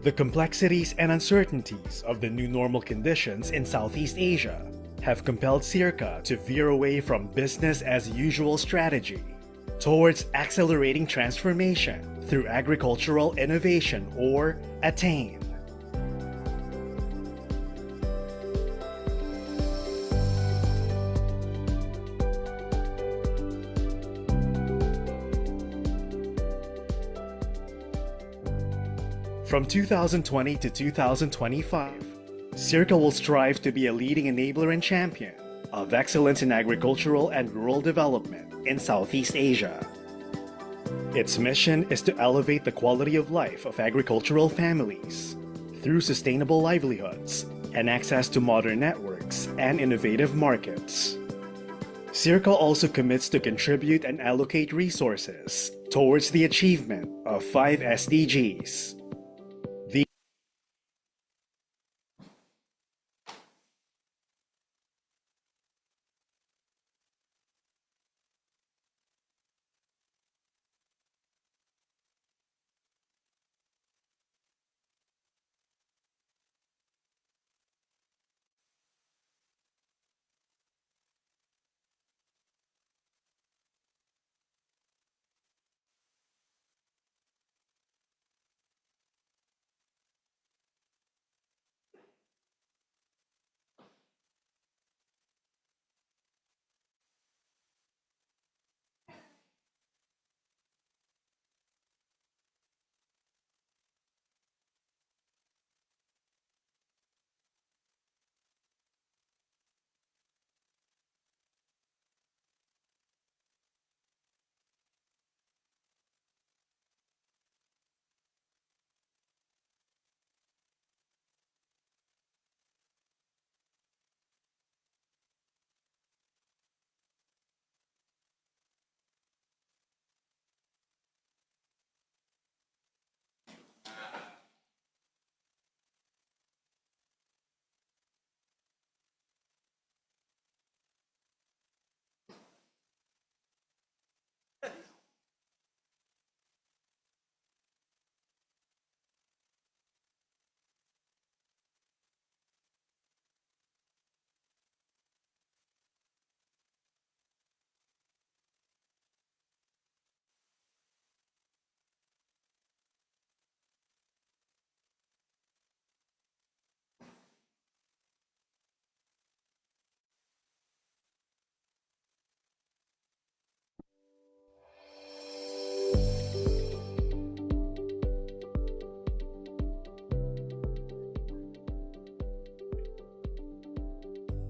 The complexities and uncertainties of the new normal conditions in Southeast Asia have compelled SEARCA to veer away from business-as-usual strategy towards accelerating transformation through agricultural innovation, or ATTAIN. From 2020 to 2025, SEARCA will strive to be a leading enabler and champion of excellence in agricultural and rural development in Southeast Asia. Its mission is to elevate the quality of life of agricultural families through sustainable livelihoods and access to modern networks and innovative markets. SEARCA also commits to contribute and allocate resources towards the achievement of 5 SDGs.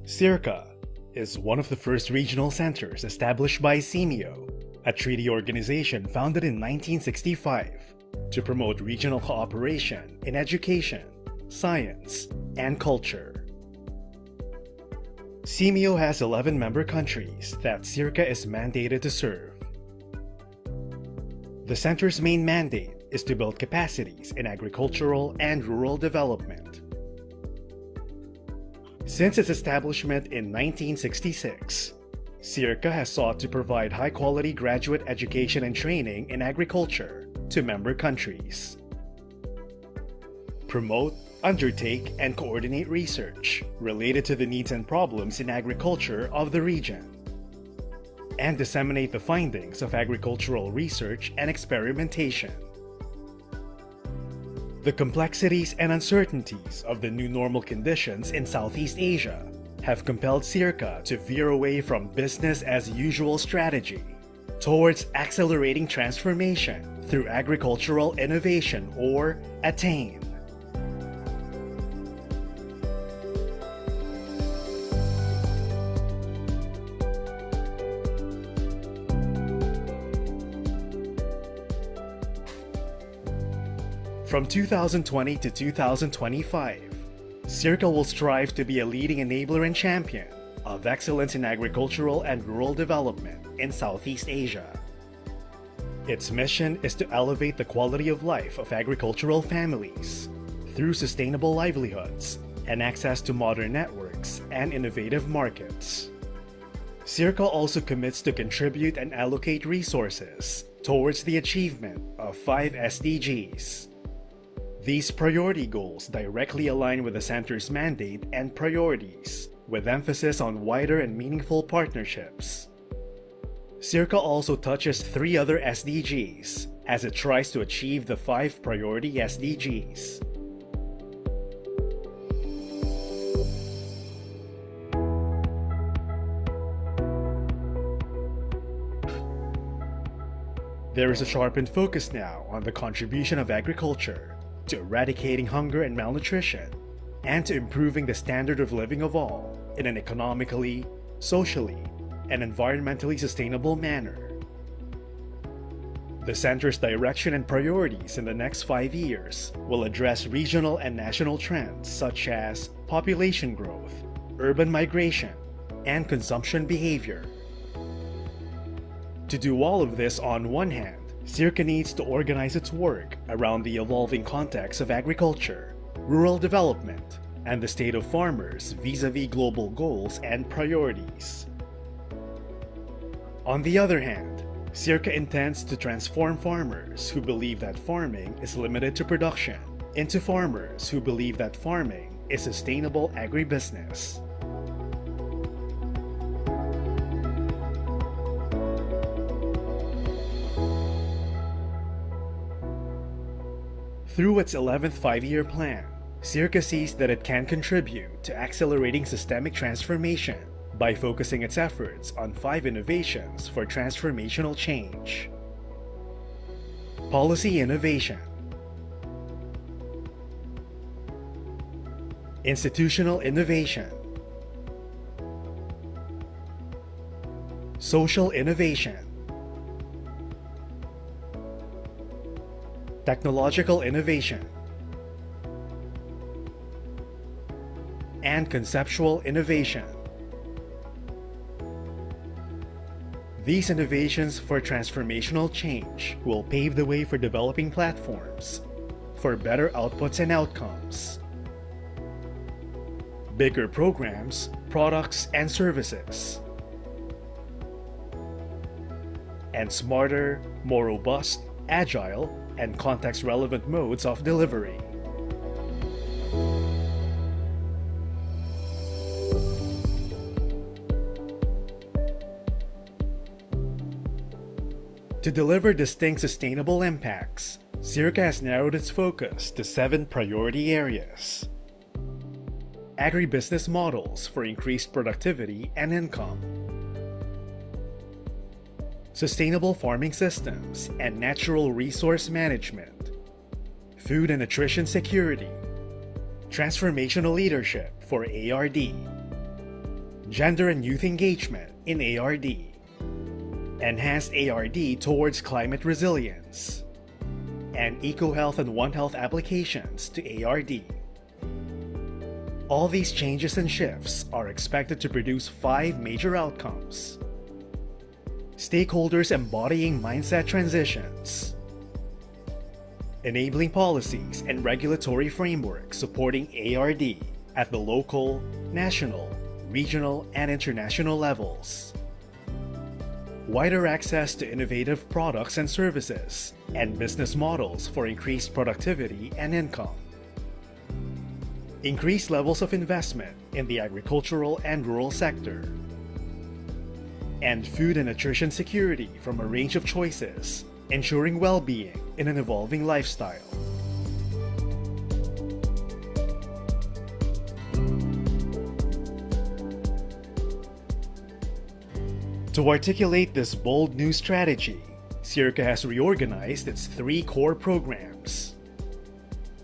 SEARCA is one of the first regional centers established by SEMEO, a treaty organization founded in 1965 to promote regional cooperation in education, science, and culture. SEMEO has 11 member countries that SEARCA is mandated to serve. The center's main mandate is to build capacities in agricultural and rural development. Since its establishment in 1966, SEARCA has sought to provide high-quality graduate education and training in agriculture to member countries, promote, undertake, and coordinate research related to the needs and problems in agriculture of the region, and disseminate the findings of agricultural research and experimentation. The complexities and uncertainties of the new normal conditions in Southeast Asia have compelled SEARCA to veer away from business-as-usual strategy towards accelerating transformation through agricultural innovation, or ATTAIN. From 2020 to 2025, SEARCA will strive to be a leading enabler and champion of excellence in agricultural and rural development in Southeast Asia. Its mission is to elevate the quality of life of agricultural families through sustainable livelihoods and access to modern networks and innovative markets. SEARCA also commits to contribute and allocate resources towards the achievement of 5 SDGs. These priority goals directly align with the Center's mandate and priorities, with emphasis on wider and meaningful partnerships. SEARCA also touches 3 other SDGs, as it tries to achieve the 5 priority SDGs. There is a sharpened focus now on the contribution of agriculture to eradicating hunger and malnutrition, and to improving the standard of living of all in an economically, socially, and environmentally sustainable manner. The Center's direction and priorities in the next 5 years will address regional and national trends such as population growth, urban migration, and consumption behavior. To do all of this on one hand, SEARCA needs to organize its work around the evolving context of agriculture, rural development, and the state of farmers vis-a-vis global goals and priorities. On the other hand, SEARCA intends to transform farmers who believe that farming is limited to production into farmers who believe that farming is sustainable agribusiness. Through its 11th 5-year plan, SEARCA sees that it can contribute to accelerating systemic transformation by focusing its efforts on 5 innovations for transformational change. Policy innovation, institutional innovation, social innovation, technological innovation, and conceptual innovation. These innovations for transformational change will pave the way for developing platforms for better outputs and outcomes, bigger programs, products, and services, and smarter, more robust, agile, and context-relevant modes of delivery. To deliver distinct sustainable impacts, SEARCA has narrowed its focus to 7 priority areas. Agribusiness models for increased productivity and income, sustainable farming systems and natural resource management, food and nutrition security, transformational leadership for ARD, gender and youth engagement in ARD, enhanced ARD towards climate resilience, and eco-health and One Health applications to ARD. All these changes and shifts are expected to produce 5 major outcomes. Stakeholders embodying mindset transitions, enabling policies and regulatory frameworks supporting ARD at the local, national, regional, and international levels, wider access to innovative products and services, and business models for increased productivity and income, increased levels of investment in the agricultural and rural sector, and food and nutrition security from a range of choices, ensuring well-being in an evolving lifestyle. To articulate this bold new strategy, SEARCA has reorganized its 3 core programs.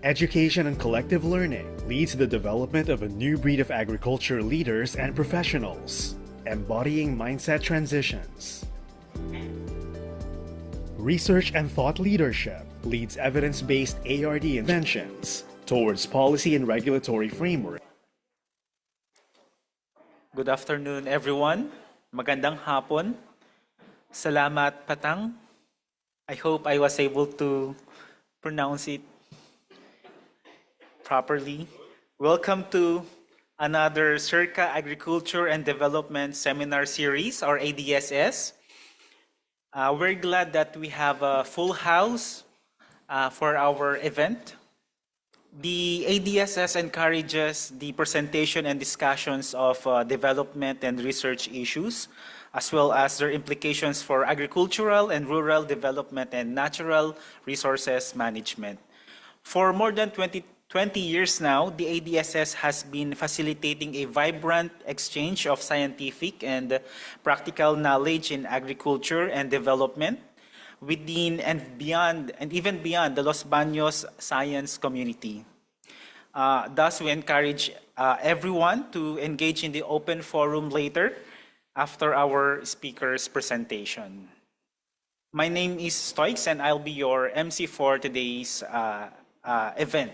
Education and collective learning leads to the development of a new breed of agriculture leaders and professionals, embodying mindset transitions. Research and thought leadership leads evidence-based ARD inventions towards policy and regulatory framework. Good afternoon, everyone. Magandang hapon. Salamat, Patang. I hope I was able to pronounce it properly. Welcome to another SEARCA Agriculture and Development Seminar Series, or ADSS. We're glad that we have a full house for our event. The ADSS encourages the presentation and discussions of development and research issues, as well as their implications for agricultural and rural development and natural resources management. For more than 20 years now, the ADSS has been facilitating a vibrant exchange of scientific and practical knowledge in agriculture and development within and beyond, and even beyond the Los Baños science community. Thus, we encourage everyone to engage in the open forum later after our speaker's presentation. My name is Stoix, and I'll be your MC for today's event.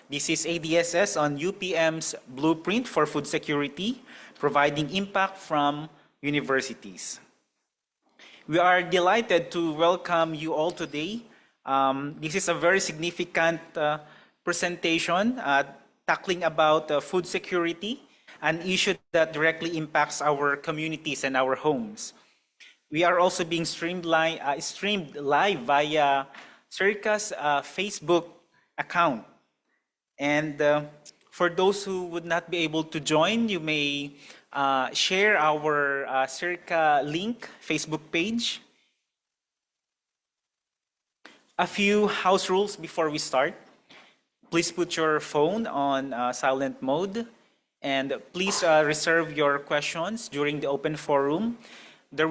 This is ADSS on UPM's Blueprint for Food Security, providing impact from universities. We are delighted to welcome you all today. This is a very significant presentation tackling about food security, an issue that directly impacts our communities and our homes. We are also being streamed live via SEARCA's Facebook account. And for those who would not be able to join, you may share our SEARCA link Facebook page. A few house rules before we start. Please put your phone on silent mode, and please reserve your questions during the open forum. There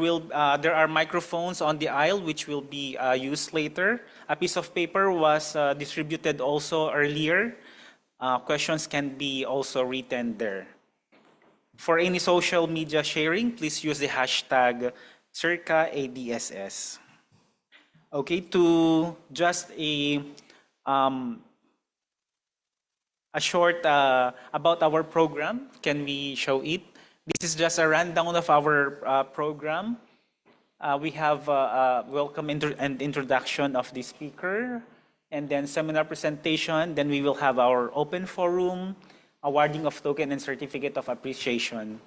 are microphones on the aisle which will be used later. A piece of paper was distributed also earlier. Questions can be also written there. For any social media sharing, please use the hashtag SEARCAADSS. Okay, to just a short about our program. Can we show it? This is just a rundown of our program. We have welcome and introduction of the speaker, and then seminar presentation. Then we will have our open forum, awarding of token and certificate of appreciation.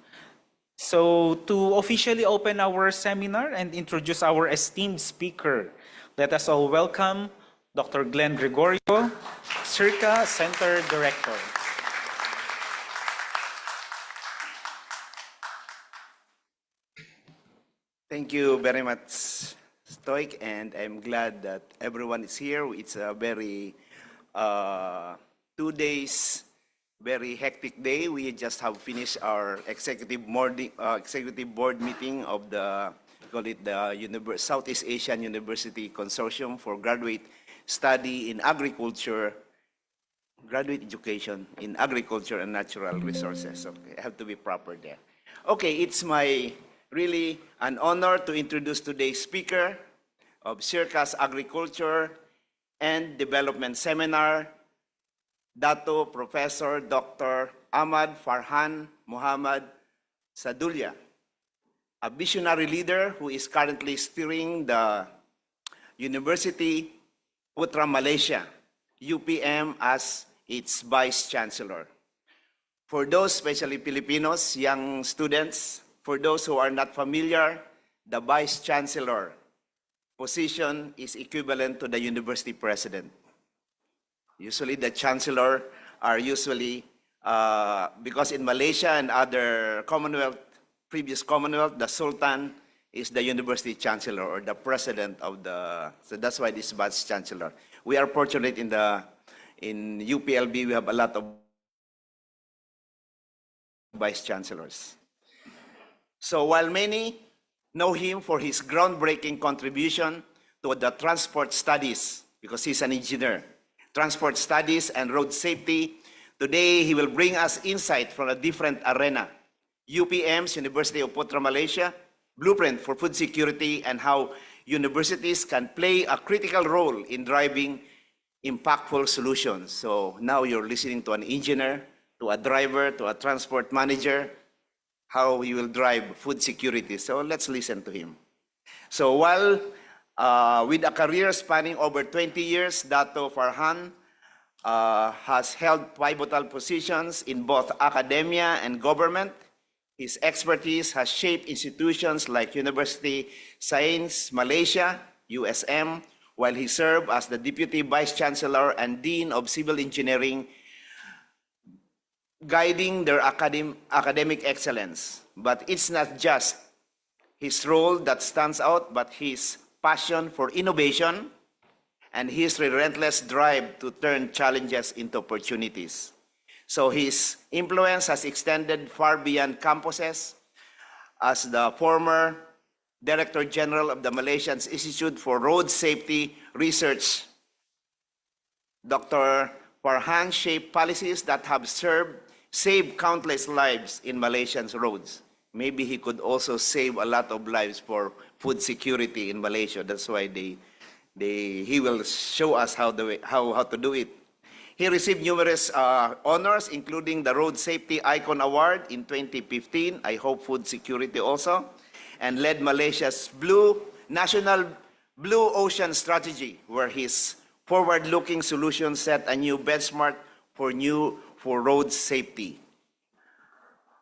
So to officially open our seminar and introduce our esteemed speaker, let us all welcome Dr. Glenn Gregorio, SEARCA Center Director. Thank you very much, Stoic, and I'm glad that everyone is here. It's a very 2 days, very hectic day. We just have finished our executive board meeting of the Southeast Asian University Consortium for Graduate Study in Agriculture, Graduate Education in Agriculture and Natural Resources. Okay, I have to be proper there. Okay, it's my really an honor to introduce today's speaker of SEARCA's Agriculture and Development Seminar, Dato Professor Dr. Ahmad Farhan Muhammad Sadullah, a visionary leader who is currently steering the Universiti Putra, Malaysia, UPM, as its Vice Chancellor. For those, especially Filipinos, young students, for those who are not familiar, the Vice Chancellor position is equivalent to the University President. Usually the Chancellor are usually, because in Malaysia and other Commonwealth, previous Commonwealth, the Sultan is the University Chancellor or the President of the, so that's why this Vice Chancellor. We are fortunate in UPLB, we have a lot of Vice Chancellors. So while many know him for his groundbreaking contribution to the transport studies, because he's an engineer, transport studies and road safety, today he will bring us insight from a different arena. UPM's University of Putra, Malaysia, Blueprint for Food Security, and how universities can play a critical role in driving impactful solutions. So now you're listening to an engineer, to a driver, to a transport manager, how he will drive food security. So let's listen to him. So while with a career spanning over 20 years, Dato Farhan has held pivotal positions in both academia and government. His expertise has shaped institutions like University Science Malaysia, USM, while he served as the Deputy Vice Chancellor and Dean of Civil Engineering, guiding their academic excellence. But it's not just his role that stands out, but his passion for innovation and his relentless drive to turn challenges into opportunities. So his influence has extended far beyond campuses. As the former Director General of the Malaysian Institute for Road Safety Research, Dr. Farhan shaped policies that have saved countless lives in Malaysia's roads. Maybe he could also save a lot of lives for food security in Malaysia. That's why he will show us how to do it. He received numerous honors, including the Road Safety Icon Award in 2015, I hope food security also, and led Malaysia's National Blue Ocean Strategy, where his forward-looking solutions set a new benchmark for road safety.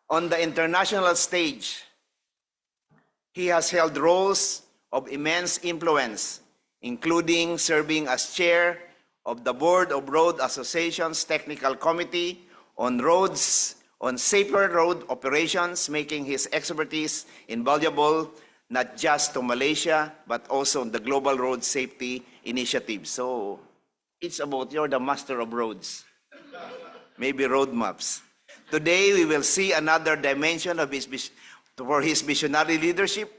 On the international stage, he has held roles of immense influence, including serving as chair of the Board of Road Association's Technical Committee on safer road operations, making his expertise invaluable not just to Malaysia, but also the global road safety initiative. So it's about you're the master of roads, maybe road maps. Today, we will see another dimension of his visionary leadership,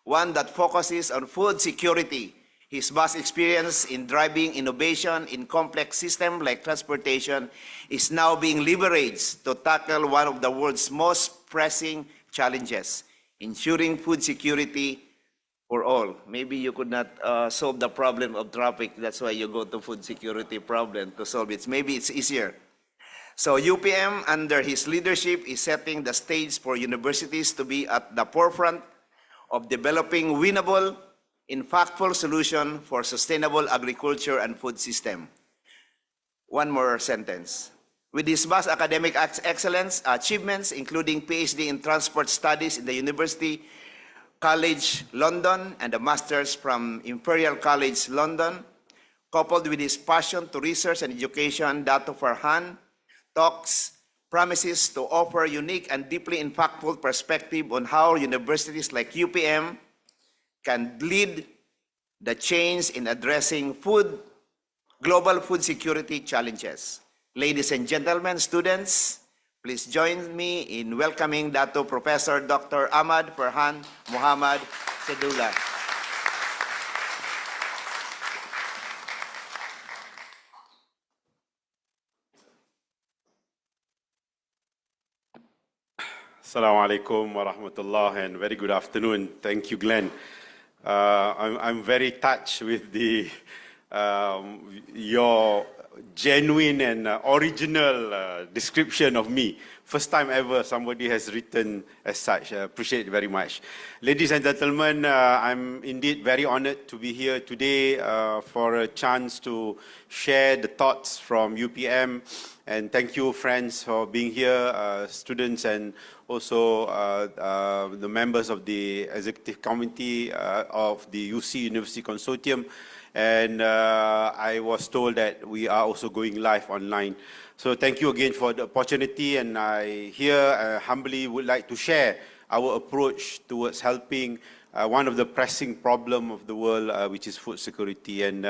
one that focuses on food security. His vast experience in driving innovation in complex systems like transportation is now being leveraged to tackle one of the world's most pressing challenges, ensuring food security for all. Maybe you could not solve the problem of traffic. That's why you go to food security problem to solve it. Maybe it's easier. So UPM, under his leadership, is setting the stage for universities to be at the forefront of developing winnable, impactful solution for sustainable agriculture and food system. One more sentence. With his vast academic excellence achievements, including PhD in transport studies in the University College London and a master's from Imperial College London, coupled with his passion to research and education, Dato Farhan promises to offer unique and deeply impactful perspective on how universities like UPM can lead the change in addressing global food security challenges. Ladies and gentlemen, students, please join me in welcoming Dato Professor Dr. Ahmad Farhan Muhammad Sadullah. Assalamu alaikum wa rahmatullah, and very good afternoon. Thank you, Glenn. I'm very touched with your genuine and original description of me. First time ever somebody has written as such. I appreciate it very much. Ladies and gentlemen, I'm indeed very honored to be here today for a chance to share the thoughts from UPM. And thank you, friends, for being here, students, and also the members of the executive committee of the UC University Consortium. And I was told that we are also going live online. So thank you again for the opportunity, and I here humbly would like to share our approach towards helping one of the pressing problems of the world, which is food security. And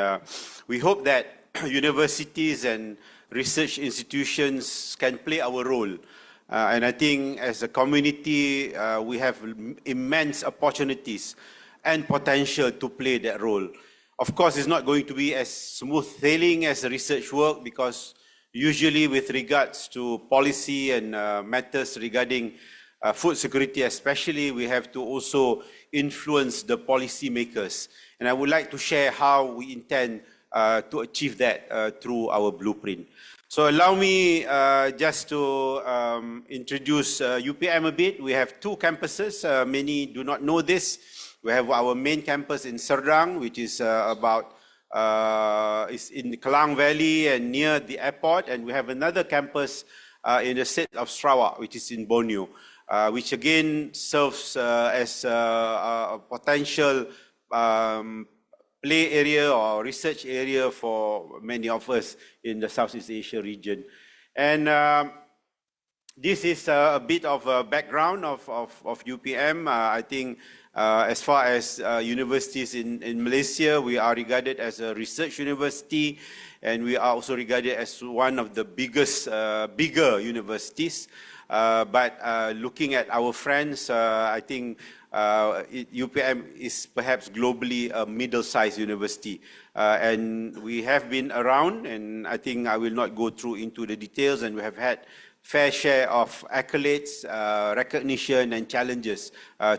we hope that universities and research institutions can play our role. And I think as a community, we have immense opportunities and potential to play that role. Of course, it's not going to be as smooth sailing as the research work, because usually with regards to policy and matters regarding food security especially, we have to also influence the policy makers. And I would like to share how we intend to achieve that through our blueprint. So allow me just to introduce UPM a bit. We have two campuses. Many do not know this. We have our main campus in Serdang, which is is in Klang Valley and near the airport. And we have another campus in the state of Sarawak, which is in Borneo, which again serves as a potential play area or research area for many of us in the Southeast Asia region. And this is a bit of a background of UPM. I think as far as universities in Malaysia, we are regarded as a research university, and we are also regarded as one of the biggest, bigger universities. But looking at our friends, I think UPM is perhaps globally a middle-sized university. And we have been around, and I think I will not go through into the details, and we have had fair share of accolades, recognition and challenges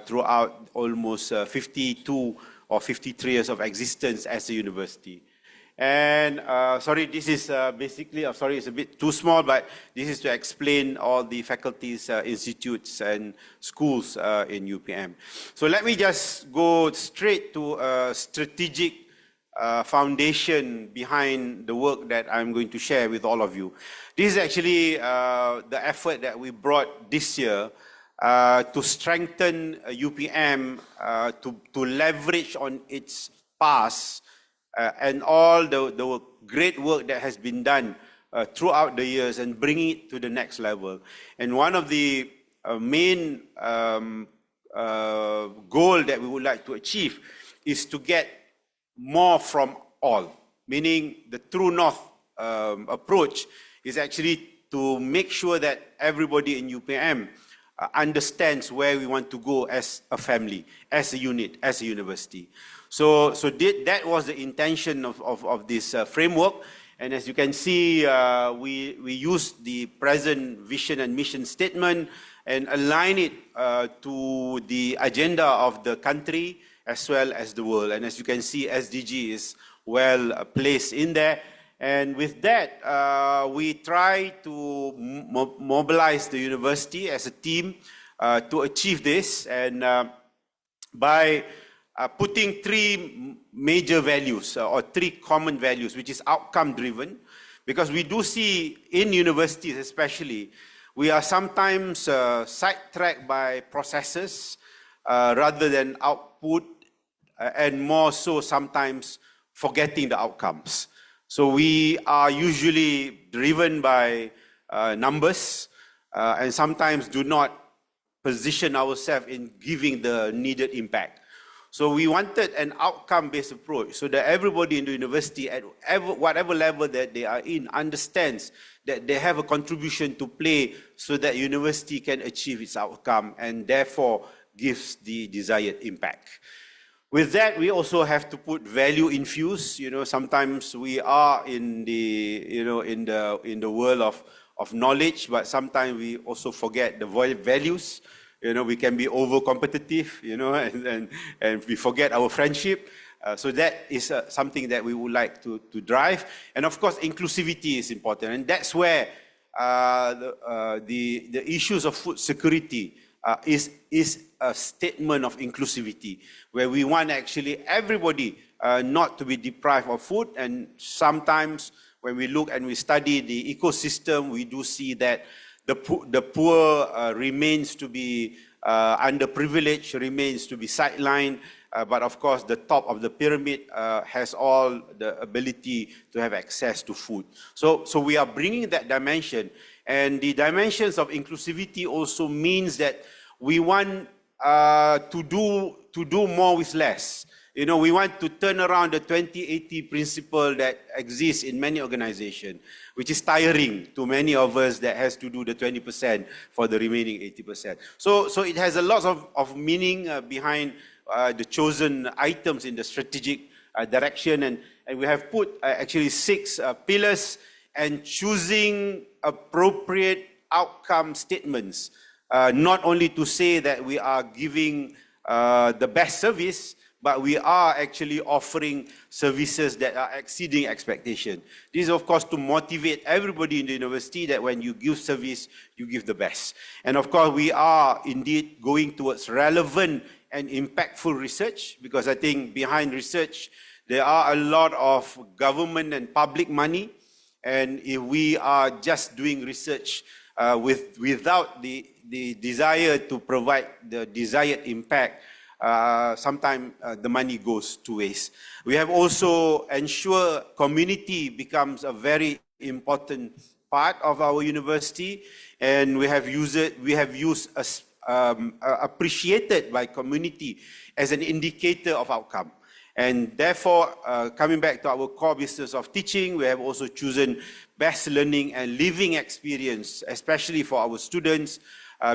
throughout almost 52 or 53 years of existence as a university. And sorry, this is basically, sorry, it's a bit too small, but this is to explain all the faculties, institutes and schools in UPM. So let me just go straight to a strategic foundation behind the work that I'm going to share with all of you. This is actually the effort that we brought this year to strengthen UPM, to leverage on its past and all the great work that has been done throughout the years and bring it to the next level. And one of the main goal that we would like to achieve is to get more from all, meaning the true north approach is actually to make sure that everybody in UPM understands where we want to go as a family, as a unit, as a university. So that was the intention of this framework. And as you can see, we used the present vision and mission statement and align it to the agenda of the country as well as the world. And as you can see, SDG is well placed in there. And with that, we try to mobilize the university as a team to achieve this. And by putting three major values or three common values, which is outcome driven, because we do see in universities especially, we are sometimes sidetracked by processes rather than output, and more so sometimes forgetting the outcomes. So we are usually driven by numbers and sometimes do not position ourselves in giving the needed impact. So we wanted an outcome-based approach so that everybody in the university at whatever level that they are in understands that they have a contribution to play so that university can achieve its outcome and therefore gives the desired impact. With that, we also have to put value infused. You know, sometimes we are in the, you know, in the world of knowledge, but sometimes we also forget the values. You know, we can be over competitive, you know, and we forget our friendship. So that is something that we would like to drive. And of course, inclusivity is important. And that's where the issues of food security is a statement of inclusivity, where we want actually everybody not to be deprived of food. And sometimes when we look and we study the ecosystem, we do see that the poor remains to be underprivileged, remains to be sidelined, but of course the top of the pyramid has all the ability to have access to food. So we are bringing that dimension, and the dimensions of inclusivity also means that we want to do more with less. You know, we want to turn around the 2080 principle that exists in many organizations, which is tiring to many of us that has to do the 20% for the remaining 80%. So it has a lot of meaning behind the chosen items in the strategic direction. And we have put actually 6 pillars and choosing appropriate outcome statements, not only to say that we are giving the best service, but we are actually offering services that are exceeding expectation. This is, of course, to motivate everybody in the university that when you give service, you give the best. And of course, we are indeed going towards relevant and impactful research, because I think behind research, there are a lot of government and public money. And if we are just doing research without the desire to provide the desired impact, sometimes the money goes to waste. We have also ensured community becomes a very important part of our university, and we have used appreciated by community as an indicator of outcome. And therefore, coming back to our core business of teaching, we have also chosen best learning and living experience, especially for our students,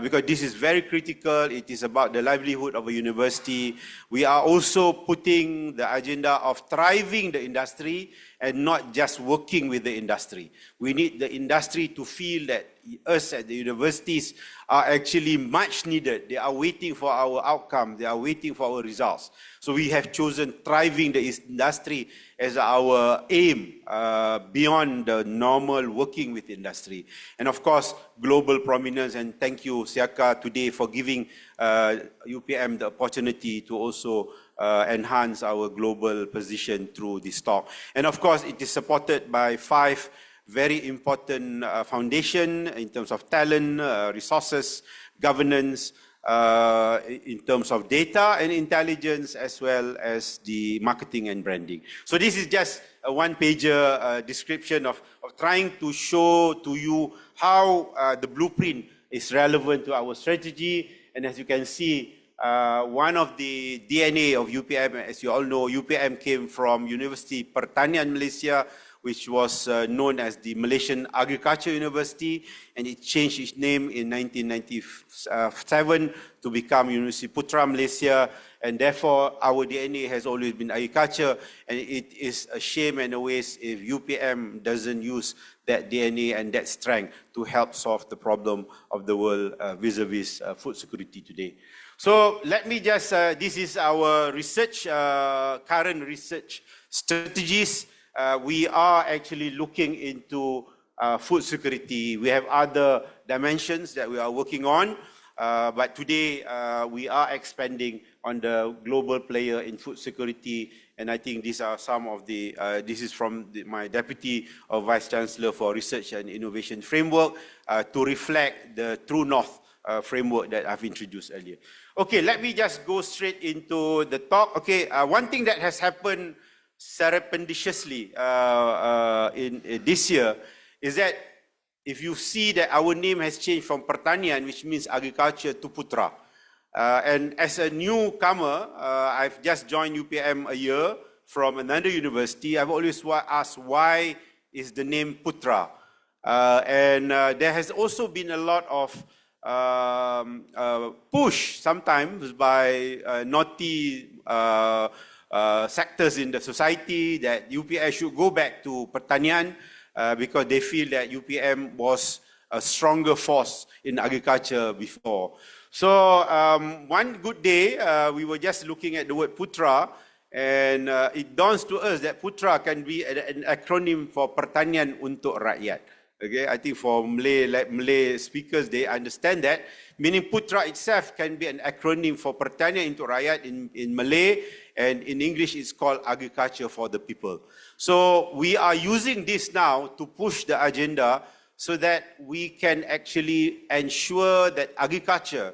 because this is very critical. It is about the livelihood of a university. We are also putting the agenda of thriving the industry and not just working with the industry. We need the industry to feel that us at the universities are actually much needed. They are waiting for our outcome. They are waiting for our results. So we have chosen thriving the industry as our aim beyond the normal working with industry. And of course, global prominence, and thank you SEARCA today for giving UPM the opportunity to also enhance our global position through this talk. And of course, it is supported by 5 very important foundation in terms of talent, resources, governance, in terms of data and intelligence, as well as the marketing and branding. So this is just a one-pager description of trying to show to you how the blueprint is relevant to our strategy. And as you can see, one of the DNA of UPM, as you all know, UPM came from Universiti Pertanian Malaysia, which was known as the Malaysian Agriculture University, and it changed its name in 1997 to become Universiti Putra Malaysia, and therefore our DNA has always been agriculture, and it is a shame and a waste if UPM doesn't use that DNA and that strength to help solve the problem of the world vis-a-vis food security today. So let me just, this is our research, current research strategies. We are actually looking into food security. We have other dimensions that we are working on, but today we are expanding on the global player in food security, and I think these are some of the, this is from my Deputy of Vice Chancellor for Research and Innovation Framework to reflect the True North framework that I've introduced earlier. Okay, let me just go straight into the talk. Okay, one thing that has happened serendipitously in this year is that if you see that our name has changed from Pertanian, which means agriculture, to Putra. And as a newcomer, I've just joined UPM a year from another university. I've always asked why is the name Putra. And there has also been a lot of push sometimes by naughty sectors in the society that UPM should go back to Pertanian because they feel that UPM was a stronger force in agriculture before. So one good day, we were just looking at the word Putra, and it dawns to us that Putra can be an acronym for Pertanian untuk Rakyat. Okay, I think for Malay speakers, they understand that. Meaning Putra itself can be an acronym for Pertanian untuk Rakyat in Malay, and in English it's called Agriculture for the People. So we are using this now to push the agenda so that we can actually ensure that agriculture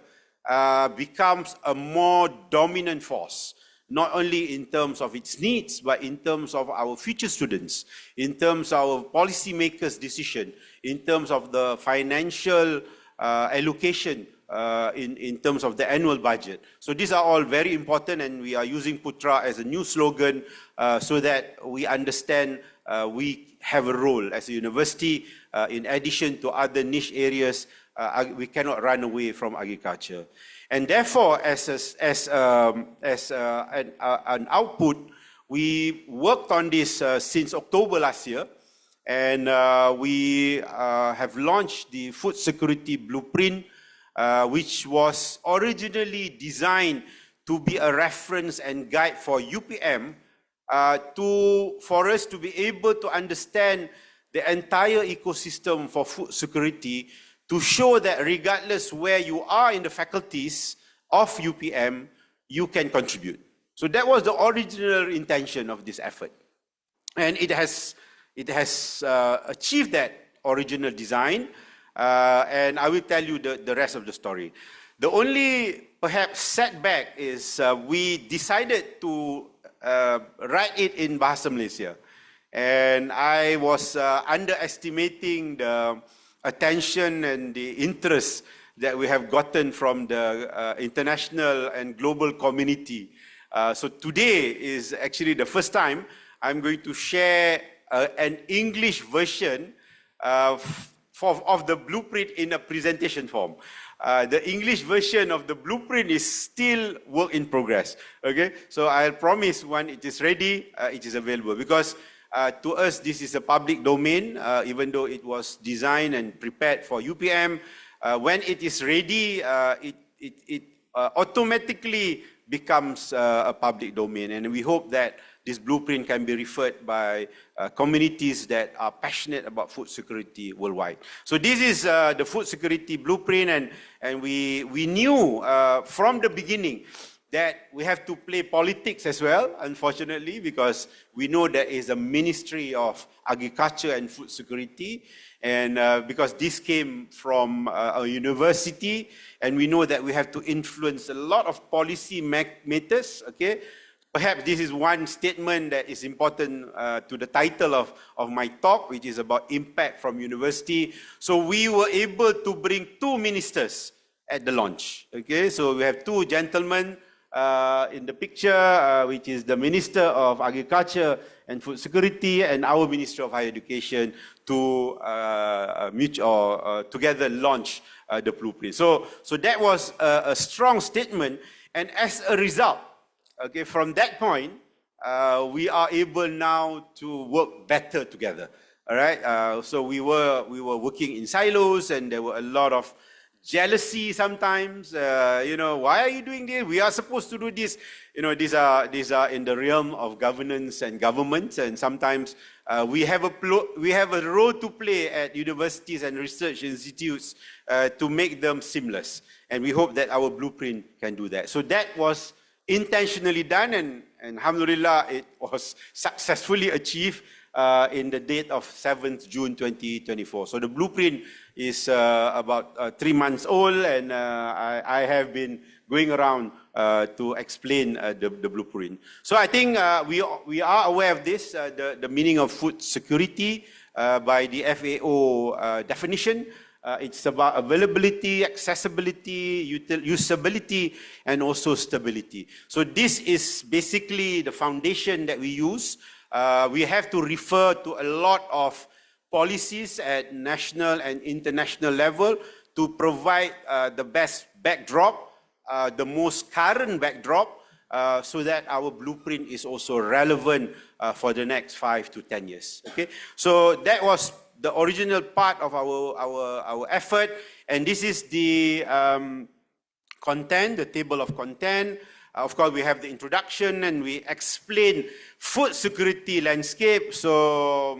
becomes a more dominant force, not only in terms of its needs, but in terms of our future students, in terms of our policymakers' decision, in terms of the financial allocation in terms of the annual budget. So these are all very important, and we are using Putra as a new slogan so that we understand we have a role as a university. In addition to other niche areas, we cannot run away from agriculture. And therefore, as an output, we worked on this since October last year, and we have launched the Food Security Blueprint, which was originally designed to be a reference and guide for UPM for us to be able to understand the entire ecosystem for food security, to show that regardless where you are in the faculties of UPM, you can contribute. So that was the original intention of this effort. And it has achieved that original design, and I will tell you the rest of the story. The only perhaps setback is we decided to write it in Bahasa Malaysia. And I was underestimating the attention and the interest that we have gotten from the international and global community. So today is actually the first time I'm going to share an English version of the blueprint in a presentation form. The English version of the blueprint is still work in progress. Okay, so I'll promise when it is ready, it is available, because to us this is a public domain, even though it was designed and prepared for UPM. When it is ready, it automatically becomes a public domain, and we hope that this blueprint can be referred by communities that are passionate about food security worldwide. So this is the food security blueprint, and we knew from the beginning that we have to play politics as well, unfortunately, because we know there is a Ministry of Agriculture and Food Security, and because this came from a university, and we know that we have to influence a lot of policy matters, okay? Perhaps this is one statement that is important to the title of my talk, which is about impact from university. So we were able to bring two ministers at the launch. Okay, so we have two gentlemen in the picture, which is the Minister of Agriculture and Food Security and our Minister of Higher Education to together launch the blueprint. So that was a strong statement, and as a result, okay, from that point, we are able now to work better together. All right. So we were working in silos, and there were a lot of jealousy sometimes. You know, why are you doing this? We are supposed to do this. You know, these are in the realm of governance and government, and sometimes we have a role to play at universities and research institutes to make them seamless. And we hope that our blueprint can do that. So that was intentionally done, and alhamdulillah, it was successfully achieved in the date of 7th June 2024. So the blueprint is about 3 months old, and I have been going around to explain the blueprint. So I think we are aware of this, the meaning of food security by the FAO definition. It's about availability, accessibility, usability, and also stability. So this is basically the foundation that we use. We have to refer to a lot of policies at national and international level to provide the best backdrop, the most current backdrop, so that our blueprint is also relevant for the next 5 to 10 years. Okay, so that was the original part of our effort, and this is the content, the table of content. Of course, we have the introduction, and we explain food security landscape. So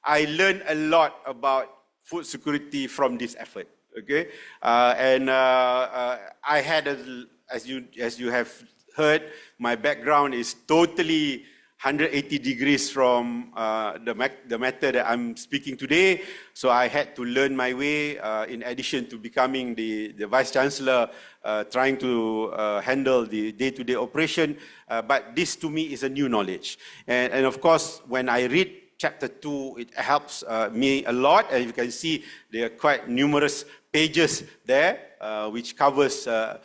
I learned a lot about food security from this effort. Okay, and I had, as you have heard, my background is totally 180 degrees from the matter that I'm speaking today. So I had to learn my way in addition to becoming the Vice Chancellor, trying to handle the day-to-day operation. But this to me is a new knowledge. And of course, when I read chapter 2, it helps me a lot. As you can see, there are quite numerous pages there, which covers a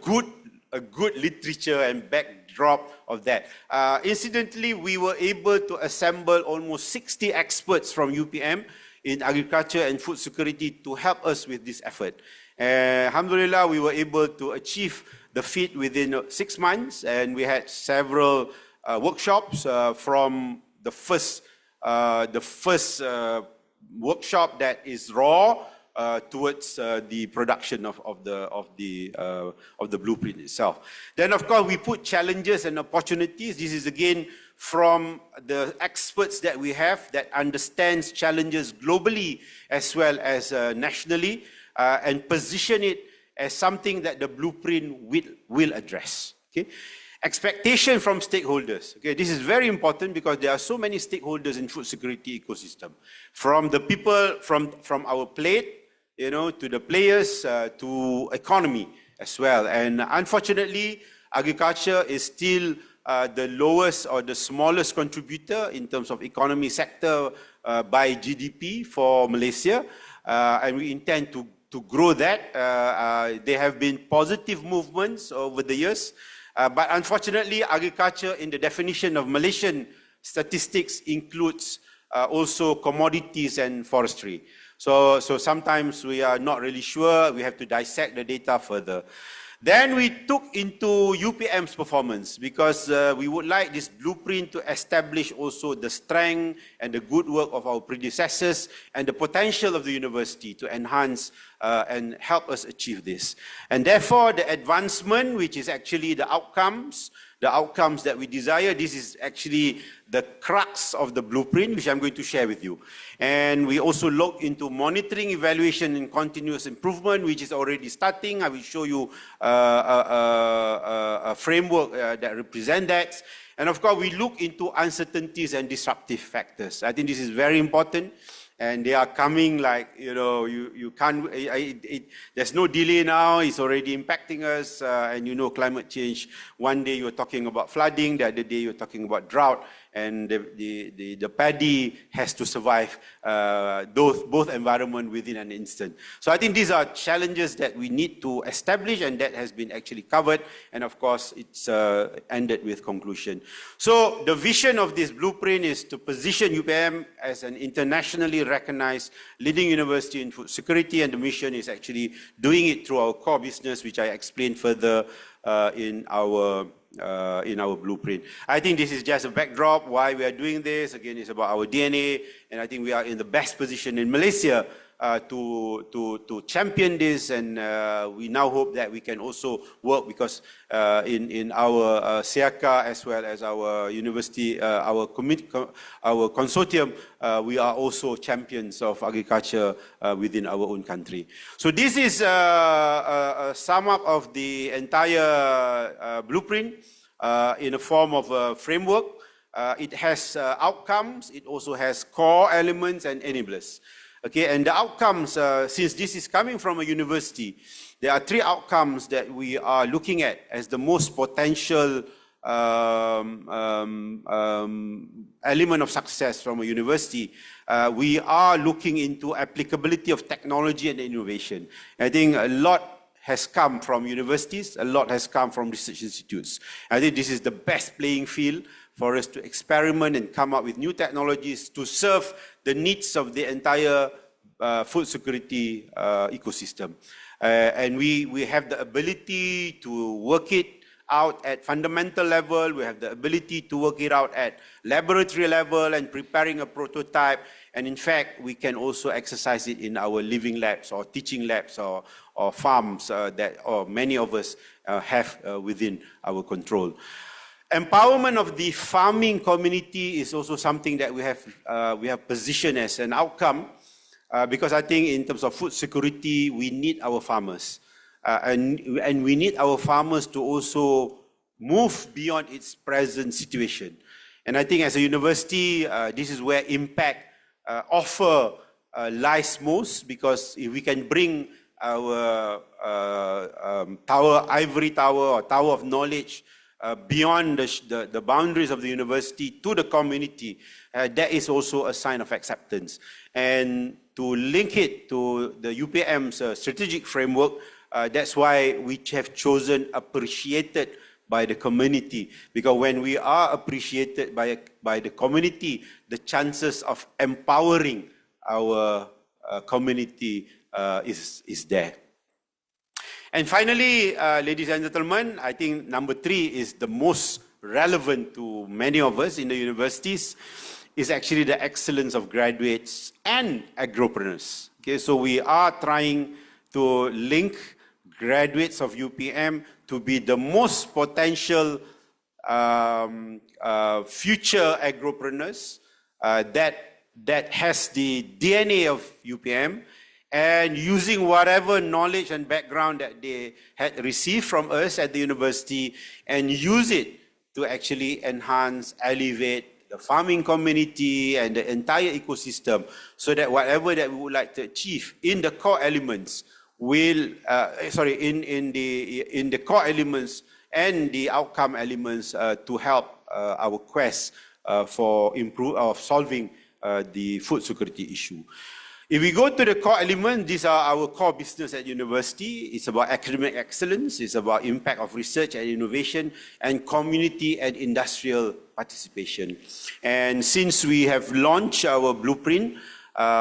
good literature and backdrop of that. Incidentally, we were able to assemble almost 60 experts from UPM in agriculture and food security to help us with this effort. Alhamdulillah, we were able to achieve the feat within 6 months, and we had several workshops from the first workshop that is raw towards the production of the blueprint itself. Then, of course, we put challenges and opportunities. This is again from the experts that we have that understands challenges globally as well as nationally, and position it as something that the blueprint will address. Okay. Expectation from stakeholders. Okay, this is very important because there are so many stakeholders in food security ecosystem. From the people from our plate, to the players, to economy as well. And unfortunately, agriculture is still the lowest or the smallest contributor in terms of economy sector by GDP for Malaysia, and we intend to grow that. There have been positive movements over the years, but unfortunately, agriculture in the definition of Malaysian statistics includes also commodities and forestry. So sometimes we are not really sure, we have to dissect the data further. Then we took into UPM's performance because we would like this blueprint to establish also the strength and the good work of our predecessors and the potential of the university to enhance and help us achieve this. And therefore, the advancement, which is actually the outcomes that we desire, this is actually the crux of the blueprint, which I'm going to share with you. And we also look into monitoring, evaluation, and continuous improvement, which is already starting. I will show you a framework that represents that. And of course, we look into uncertainties and disruptive factors. I think this is very important. And they are coming like, you can't, there's no delay now, it's already impacting us, and climate change, one day you're talking about flooding, the other day you're talking about drought, and the paddy has to survive both environment within an instant. So I think these are challenges that we need to establish, and that has been actually covered, and of course it's ended with conclusion. So the vision of this blueprint is to position UPM as an internationally recognized leading university in food security, and the mission is actually doing it through our core business, which I explained further in our blueprint. I think this is just a backdrop why we are doing this. Again, it's about our DNA, and I think we are in the best position in Malaysia to champion this, and we now hope that we can also work because in our SEARCA as well as our university, our consortium, we are also champions of agriculture within our own country. So this is a sum up of the entire blueprint in a form of a framework. It has outcomes, it also has core elements and enablers. Okay, and the outcomes, since this is coming from a university, there are three outcomes that we are looking at as the most potential element of success from a university. We are looking into applicability of technology and innovation. I think a lot has come from universities, a lot has come from research institutes. I think this is the best playing field for us to experiment and come up with new technologies to serve the needs of the entire food security ecosystem. And we have the ability to work it out at fundamental level, we have the ability to work it out at laboratory level and preparing a prototype, and in fact, we can also exercise it in our living labs or teaching labs or farms that many of us have within our control. Empowerment of the farming community is also something that we have positioned as an outcome, because I think in terms of food security, we need our farmers. And we need our farmers to also move beyond its present situation. And I think as a university, this is where impact offer lies most, because if we can bring our ivory tower or tower of knowledge beyond the boundaries of the university to the community, that is also a sign of acceptance. And to link it to the UPM's strategic framework, that's why we have chosen appreciated by the community, because when we are appreciated by the community, the chances of empowering our community is there. And finally, ladies and gentlemen, I think number 3 is the most relevant to many of us in the universities, is actually the excellence of graduates and agropreneurs. Okay, so we are trying to link graduates of UPM to be the most potential future agropreneurs that has the DNA of UPM, and using whatever knowledge and background that they had received from us at the university and use it to actually enhance, elevate, the farming community, and the entire ecosystem, so that whatever that we would like to achieve in the core elements will, in the core elements and the outcome elements to help our quest for solving the food security issue. If we go to the core element, these are our core business at university. It's about academic excellence, it's about impact of research and innovation, and community and industrial participation. And since we have launched our blueprint,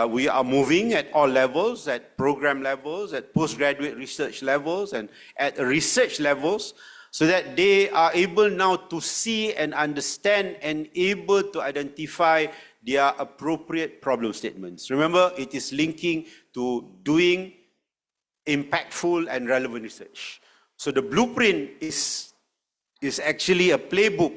we are moving at all levels, at program levels, at postgraduate research levels, and at research levels, so that they are able now to see and understand and able to identify their appropriate problem statements. Remember, it is linking to doing impactful and relevant research. So the blueprint is actually a playbook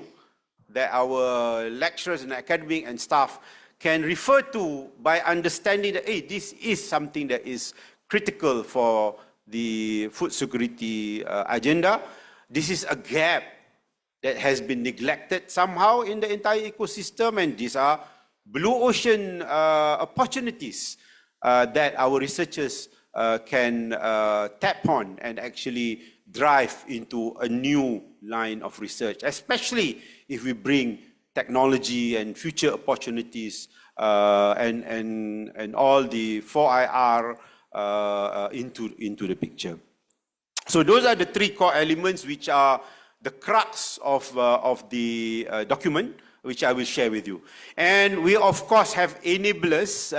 that our lecturers and academic and staff can refer to by understanding that, hey, this is something that is critical for the food security agenda. This is a gap that has been neglected somehow in the entire ecosystem, and these are blue ocean opportunities that our researchers can tap on and actually drive into a new line of research, especially if we bring technology and future opportunities and all the 4IR into the picture. So those are the three core elements which are the crux of the document, which I will share with you. And we, of course, have enablers.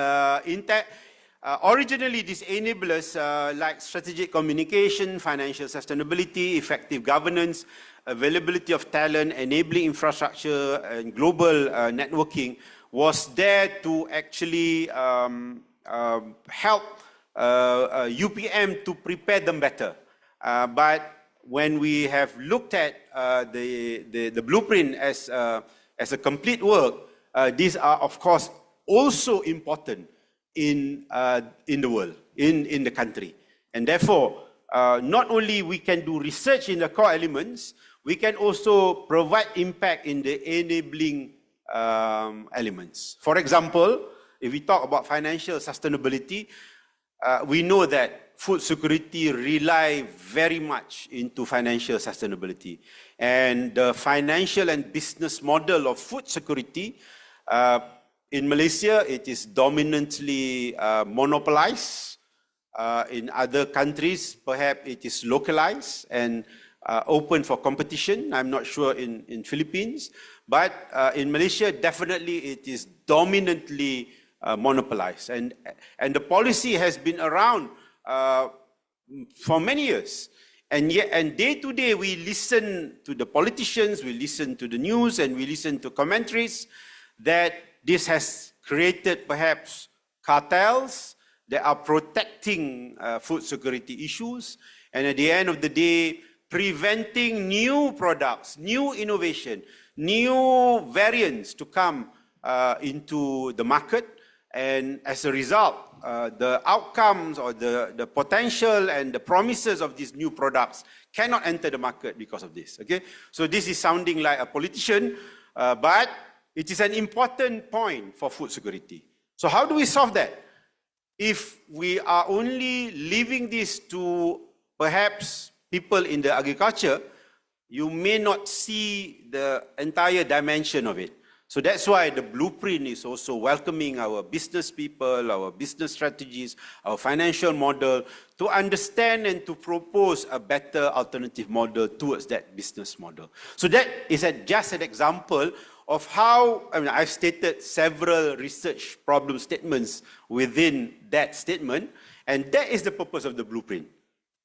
Originally, these enablers like strategic communication, financial sustainability, effective governance, availability of talent, enabling infrastructure, and global networking was there to actually help UPM to prepare them better. But when we have looked at the blueprint as a complete work, these are, of course, also important in the world, in the country. And therefore, not only we can do research in the core elements, we can also provide impact in the enabling elements. For example, if we talk about financial sustainability, we know that food security rely very much into financial sustainability. And the financial and business model of food security, in Malaysia, it is dominantly monopolized. In other countries, perhaps it is localized and open for competition. I'm not sure in Philippines, but in Malaysia, definitely it is dominantly monopolized. And the policy has been around for many years. And day to day, we listen to the politicians, we listen to the news, and we listen to commentaries that this has created perhaps cartels that are protecting food security issues. And at the end of the day, preventing new products, new innovation, new variants to come into the market. And as a result, the outcomes or the potential and the promises of these new products cannot enter the market because of this. Okay, so this is sounding like a politician, but it is an important point for food security. So how do we solve that? If we are only leaving this to perhaps people in the agriculture, you may not see the entire dimension of it. So that's why the blueprint is also welcoming our business people, our business strategies, our financial model to understand and to propose a better alternative model towards that business model. So that is just an example of how, I've stated several research problem statements within that statement, and that is the purpose of the blueprint.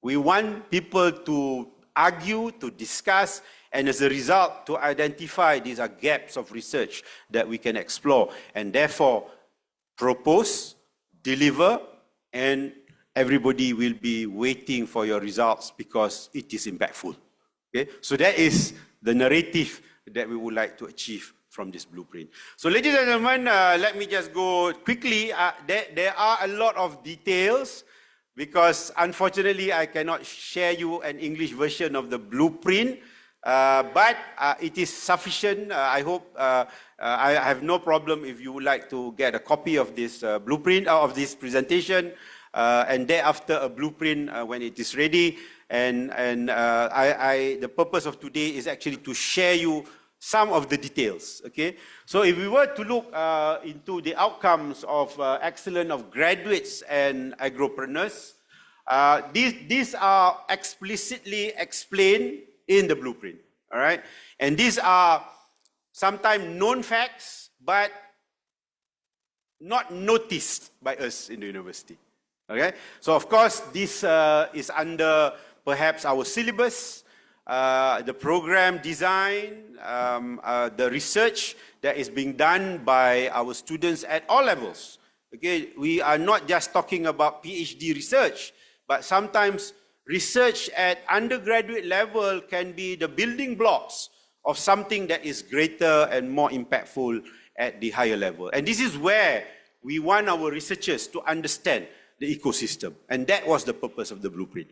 We want people to argue, to discuss, and as a result, to identify these are gaps of research that we can explore, and therefore propose, deliver, and everybody will be waiting for your results because it is impactful. Okay? So that is the narrative that we would like to achieve from this blueprint. So ladies and gentlemen, let me just go quickly. There are a lot of details because unfortunately I cannot share you an English version of the blueprint but it is sufficient. I hope I have no problem if you would like to get a copy of this blueprint of this presentation, and thereafter a blueprint when it is ready. And the purpose of today is actually to share you some of the details. Okay, so if we were to look into the outcomes of excellence of graduates and agropreneurs, these are explicitly explained in the blueprint. All right, and these are sometimes known facts, but not noticed by us in the university. Okay, so of course this is under perhaps our syllabus, the program design, the research that is being done by our students at all levels. Okay, we are not just talking about PhD research, but sometimes research at undergraduate level can be the building blocks of something that is greater and more impactful at the higher level. And this is where we want our researchers to understand the ecosystem. And that was the purpose of the blueprint.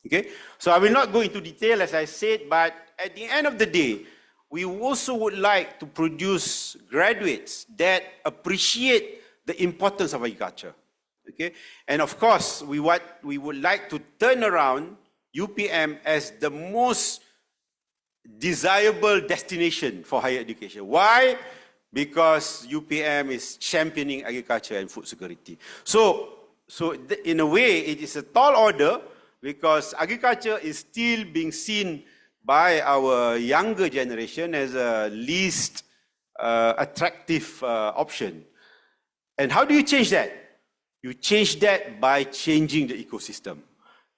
Okay, so I will not go into detail as I said, but at the end of the day, we also would like to produce graduates that appreciate the importance of agriculture. Okay, and of course, we would like to turn around UPM as the most desirable destination for higher education. Why? Because UPM is championing agriculture and food security. So in a way, it is a tall order because agriculture is still being seen by our younger generation as a least attractive option. And how do you change that? You change that by changing the ecosystem.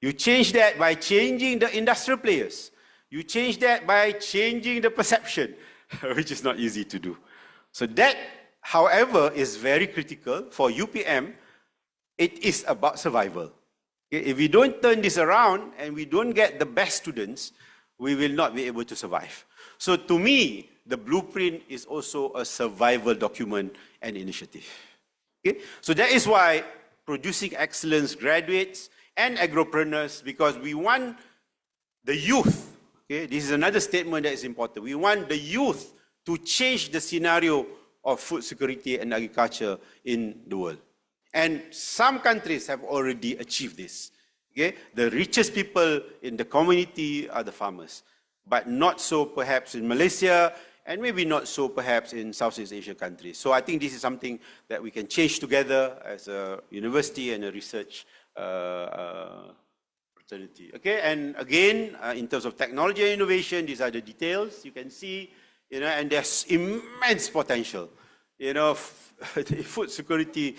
You change that by changing the industrial players. You change that by changing the perception, which is not easy to do. So that, however, is very critical for UPM. It is about survival. Okay? If we don't turn this around and we don't get the best students, we will not be able to survive. So to me, the blueprint is also a survival document and initiative. Okay? So that is why producing excellence graduates and agropreneurs, because we want the youth. Okay? This is another statement that is important. We want the youth to change the scenario of food security and agriculture in the world. And some countries have already achieved this. Okay? The richest people in the community are the farmers, but not so perhaps in Malaysia, and maybe not so perhaps in Southeast Asia countries. So I think this is something that we can change together as a university and a research fraternity. Okay, and again, in terms of technology and innovation, these are the details you can see, and there's immense potential. Food security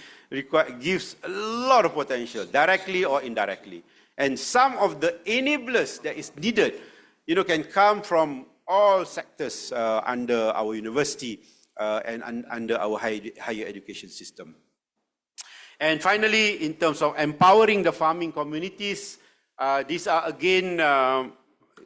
gives a lot of potential, directly or indirectly. And some of the enablers that is needed, can come from all sectors under our university and under our higher education system. And finally, in terms of empowering the farming communities, these are again,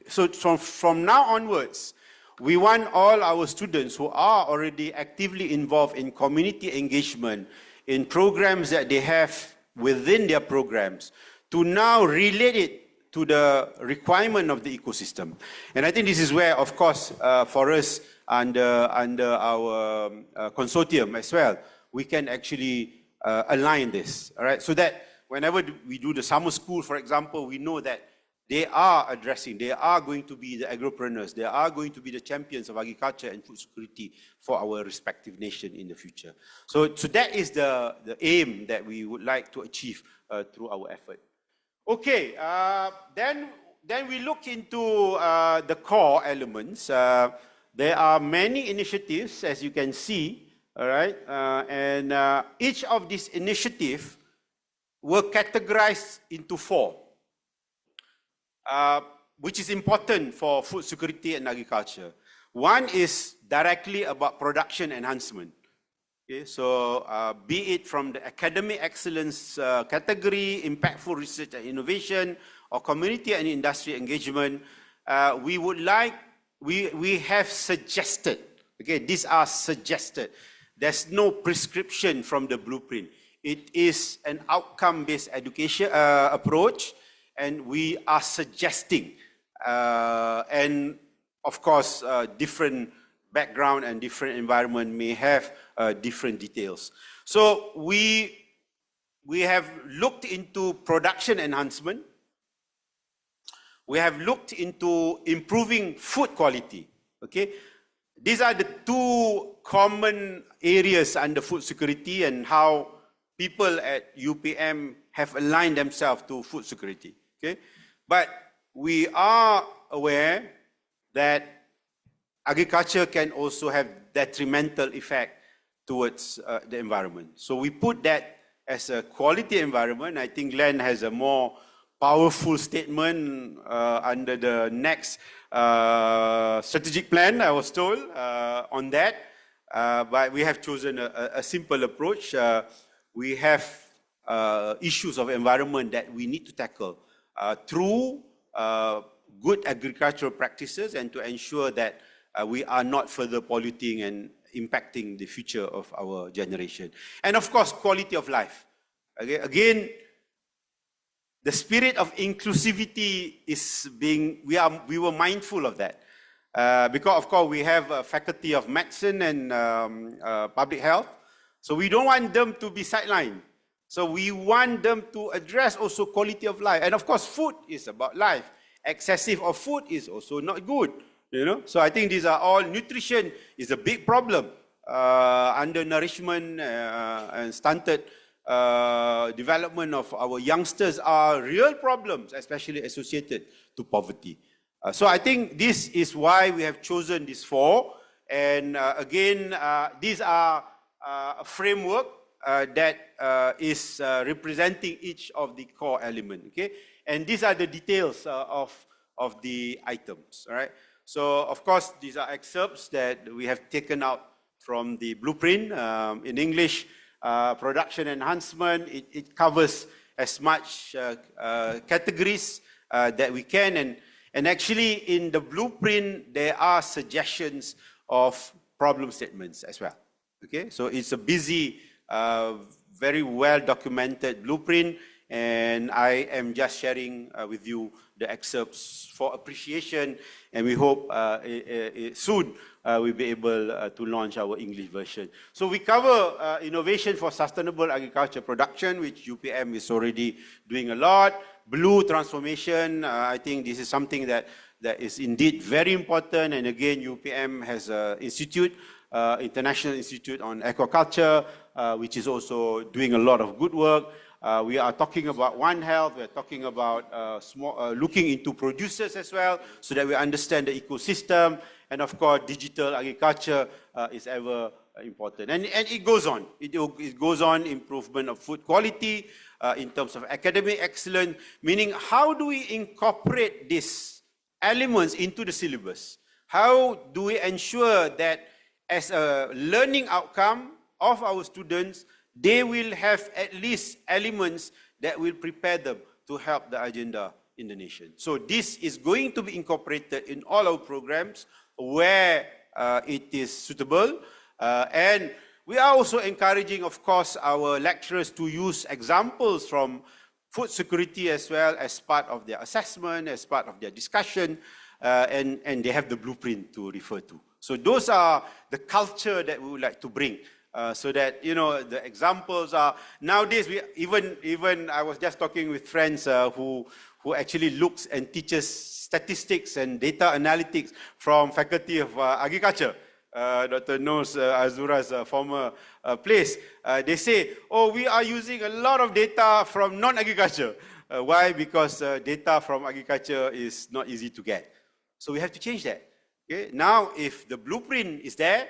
so from now onwards, we want all our students who are already actively involved in community engagement, in programs that they have within their programs, to now relate it to the requirement of the ecosystem. And I think this is where, of course, for us under our consortium as well, we can actually align this, all right? So that whenever we do the summer school, for example, we know that they are going to be the agropreneurs, they are going to be the champions of agriculture and food security for our respective nation in the future. So that is the aim that we would like to achieve through our effort. Okay, then we look into the core elements. There are many initiatives, as you can see, all right? And each of these initiatives were categorized into 4, which is important for food security and agriculture. One is directly about production enhancement. Okay, so be it from the academic excellence category, impactful research and innovation, or community and industry engagement, we have suggested, okay, these are suggested. There's no prescription from the blueprint. It is an outcome-based education approach, and we are suggesting. And of course, different background and different environment may have different details. So we have looked into production enhancement. We have looked into improving food quality. Okay, these are the two common areas under food security and how people at UPM have aligned themselves to food security. Okay, but we are aware that agriculture can also have detrimental effect towards the environment. So we put that as a quality environment. I think Glenn has a more powerful statement under the next strategic plan, I was told, on that. But we have chosen a simple approach. We have issues of environment that we need to tackle through good agricultural practices and to ensure that we are not further polluting and impacting the future of our generation. And of course, quality of life. Okay? Again, the spirit of inclusivity is being, we were mindful of that. Because of course we have a faculty of medicine and public health. So we don't want them to be sidelined. So we want them to address also quality of life. And of course, food is about life. Excessive of food is also not good. You know, so I think these are all, nutrition is a big problem. Undernourishment and stunted development of our youngsters are real problems, especially associated to poverty. So I think this is why we have chosen these four. And again, these are a framework that is representing each of the core elements. Okay, and these are the details of the items. All right. So, of course, these are excerpts that we have taken out from the blueprint. In English, production enhancement, it covers as much categories that we can. And actually, in the blueprint, there are suggestions of problem statements as well. Okay, so it's a busy, very well documented blueprint. And I am just sharing with you the excerpts for appreciation, and we hope soon we'll be able to launch our English version. So we cover innovation for sustainable agriculture production, which UPM is already doing a lot. Blue transformation, I think this is something that is indeed very important. And again, UPM has an institute, International Institute on Aquaculture, which is also doing a lot of good work. We are talking about One Health, we are talking about looking into producers as well, so that we understand the ecosystem. And of course, digital agriculture is ever important. And it goes on. It goes on, improvement of food quality, in terms of academic excellence, meaning how do we incorporate these elements into the syllabus? How do we ensure that as a learning outcome of our students, they will have at least elements that will prepare them to help the agenda in the nation. So this is going to be incorporated in all our programs where it is suitable. And we are also encouraging, of course, our lecturers to use examples from food security as well as part of their assessment, as part of their discussion, and they have the blueprint to refer to. So those are the culture that we would like to bring. So that, you know, the examples are, nowadays, we even I was just talking with friends who actually looks and teaches statistics and data analytics from Faculty of Agriculture. Dr. knows Azura's former place. They say, oh, we are using a lot of data from non-agriculture. Why? Because data from agriculture is not easy to get. So we have to change that. Okay? Now, if the blueprint is there,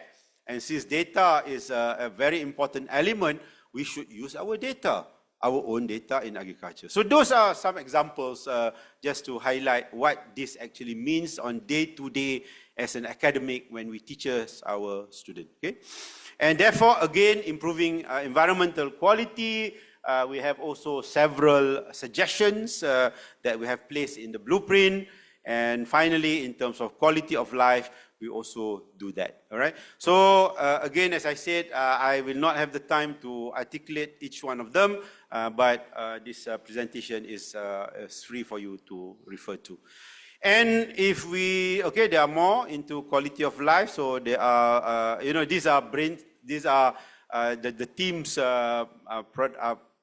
and since data is a very important element, we should use our data, our own data in agriculture. So those are some examples just to highlight what this actually means on day-to-day as an academic when we teach our students. Okay? And therefore, again, improving environmental quality. We have also several suggestions that we have placed in the blueprint. And finally, in terms of quality of life, we also do that. All right. So again, as I said, I will not have the time to articulate each one of them, but this presentation is free for you to refer to. And if we, okay, there are more into quality of life. So there are, these are the team's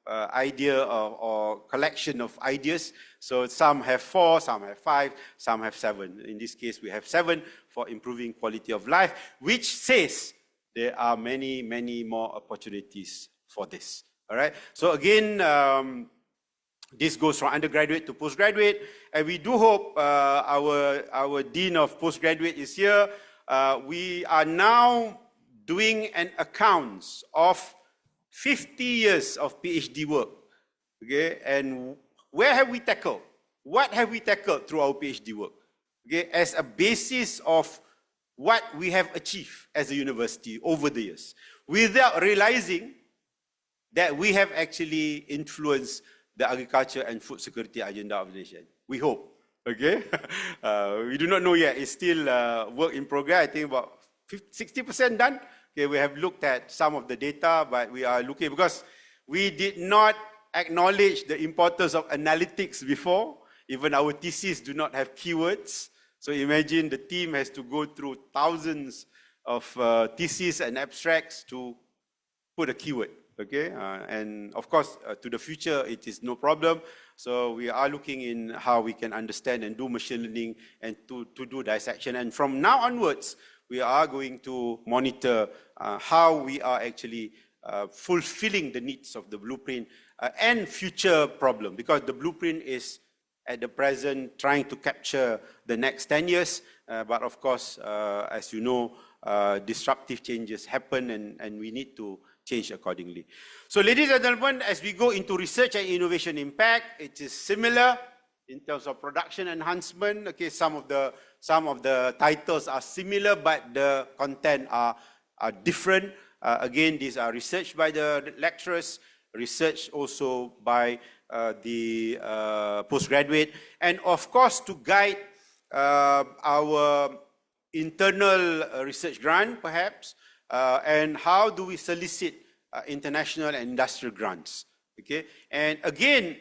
idea or collection of ideas. So some have 4, some have 5, some have 7. In this case, we have 7 for improving quality of life, which says there are many, many more opportunities for this. All right. So again, this goes from undergraduate to postgraduate, and we do hope our Dean of Postgraduate is here. We are now doing an accounts of 50 years of PhD work, okay? And where have we tackled? What have we tackled through our PhD work? Okay, as a basis of what we have achieved as a university over the years, without realizing that we have actually influenced the agriculture and food security agenda of the nation. We hope, okay? We do not know yet. It's still work in progress. I think about 60% done. Okay, we have looked at some of the data, but we are looking, because we did not acknowledge the importance of analytics before. Even our thesis do not have keywords. So imagine the team has to go through thousands of theses and abstracts to put a keyword. Okay, and of course, to the future, it is no problem. So we are looking in how we can understand and do machine learning and to do dissection. And from now onwards, we are going to monitor how we are actually fulfilling the needs of the blueprint and future problem, because the blueprint is at the present trying to capture the next 10 years. But of course, as you know, disruptive changes happen, and we need to change accordingly. So ladies and gentlemen, as we go into research and innovation impact, it is similar in terms of production enhancement. Okay, some of the titles are similar, but the content are different. Again, these are research by the lecturers, research also by the postgraduate, and of course to guide our internal research grant perhaps, and how do we solicit international and industrial grants, okay? And again,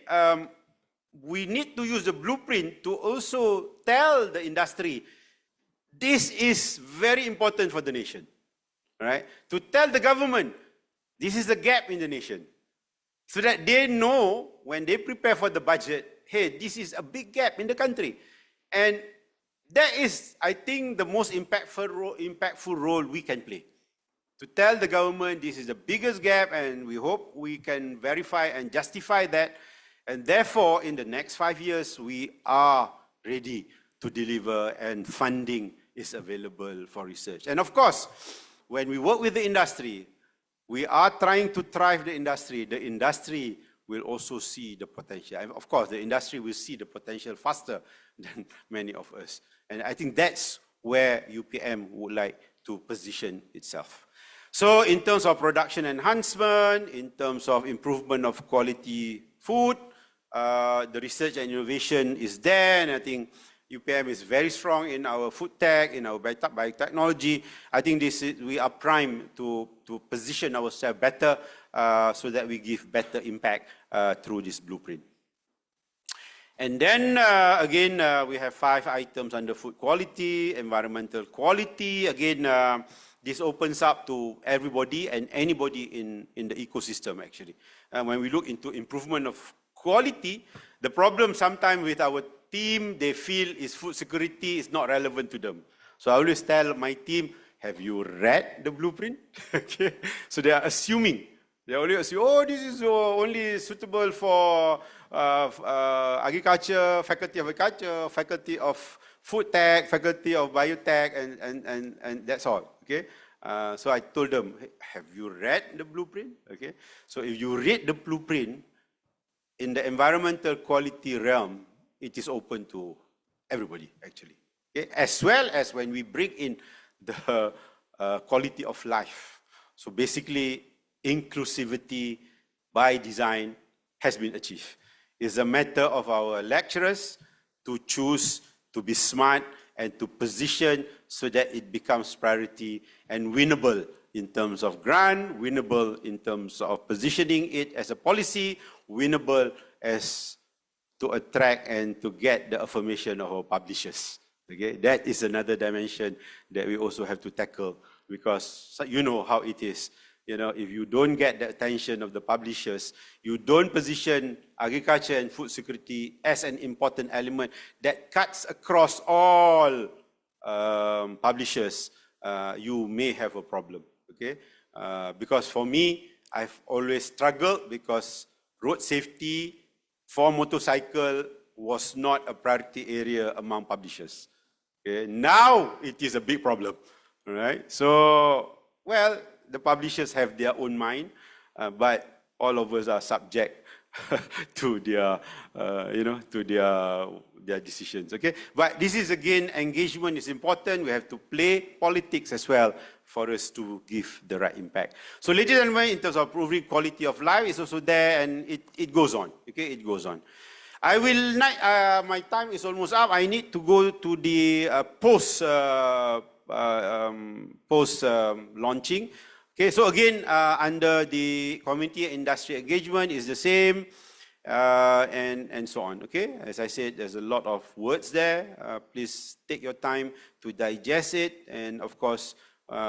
we need to use the blueprint to also tell the industry, this is very important for the nation, right? To tell the government, this is the gap in the nation, so that they know when they prepare for the budget, hey, this is a big gap in the country. And that is, I think, the most impactful role we can play. To tell the government this is the biggest gap, and we hope we can verify and justify that. And therefore, in the next 5 years, we are ready to deliver, and funding is available for research. And of course, when we work with the industry, we are trying to drive the industry. The industry will also see the potential. And of course, the industry will see the potential faster than many of us. And I think that's where UPM would like to position itself. So in terms of production enhancement, in terms of improvement of quality food, the research and innovation is there, and I think UPM is very strong in our food tech, in our biotechnology. I think we are primed to position ourselves better so that we give better impact through this blueprint. And then again, we have 5 items under food quality, environmental quality. Again, this opens up to everybody and anybody in the ecosystem, actually. When we look into improvement of quality, the problem sometimes with our team, they feel is food security is not relevant to them. So I always tell my team, have you read the blueprint? Okay. So they are assuming. They always assume, oh, this is only suitable for agriculture, faculty of agriculture, faculty of food tech, faculty of biotech, and that's all. Okay. So I told them, hey, have you read the blueprint? Okay. So if you read the blueprint, in the environmental quality realm, it is open to everybody, actually. Okay? As well as when we bring in the quality of life. So basically, inclusivity by design has been achieved. It's a matter of our lecturers to choose to be smart and to position so that it becomes priority and winnable in terms of grant, winnable in terms of positioning it as a policy, winnable as to attract and to get the affirmation of our publishers. Okay, that is another dimension that we also have to tackle, because you know how it is. You know, if you don't get the attention of the publishers, you don't position agriculture and food security as an important element that cuts across all publishers, you may have a problem. Okay, because for me, I've always struggled because road safety for motorcycle was not a priority area among publishers. Okay? Now it is a big problem, right? So, well, the publishers have their own mind, but all of us are subject to their, to their decisions. Okay, but this is again, engagement is important. We have to play politics as well for us to give the right impact. So, ladies and gentlemen, in terms of improving quality of life, is also there, and it goes on. Okay, it goes on. I will not, my time is almost up. I need to go to the post launching. Okay, so again, under the community industry engagement is the same, and so on. Okay, as I said, there's a lot of words there. Please take your time to digest it, and of course,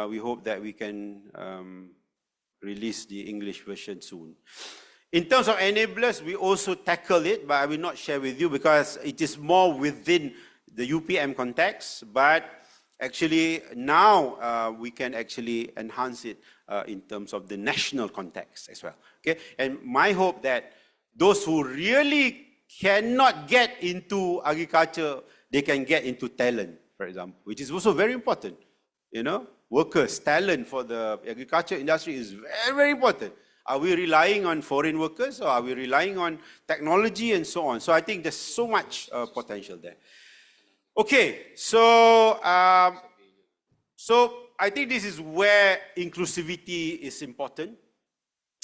we hope that we can release the English version soon. In terms of enablers, we also tackle it, but I will not share with you because it is more within the UPM context, but actually now we can actually enhance it in terms of the national context as well. Okay, and my hope that those who really cannot get into agriculture, they can get into talent, for example, which is also very important. You know, workers, talent for the agriculture industry is very, very important. Are we relying on foreign workers, or are we relying on technology and so on? So I think there's so much potential there. Okay, so I think this is where inclusivity is important.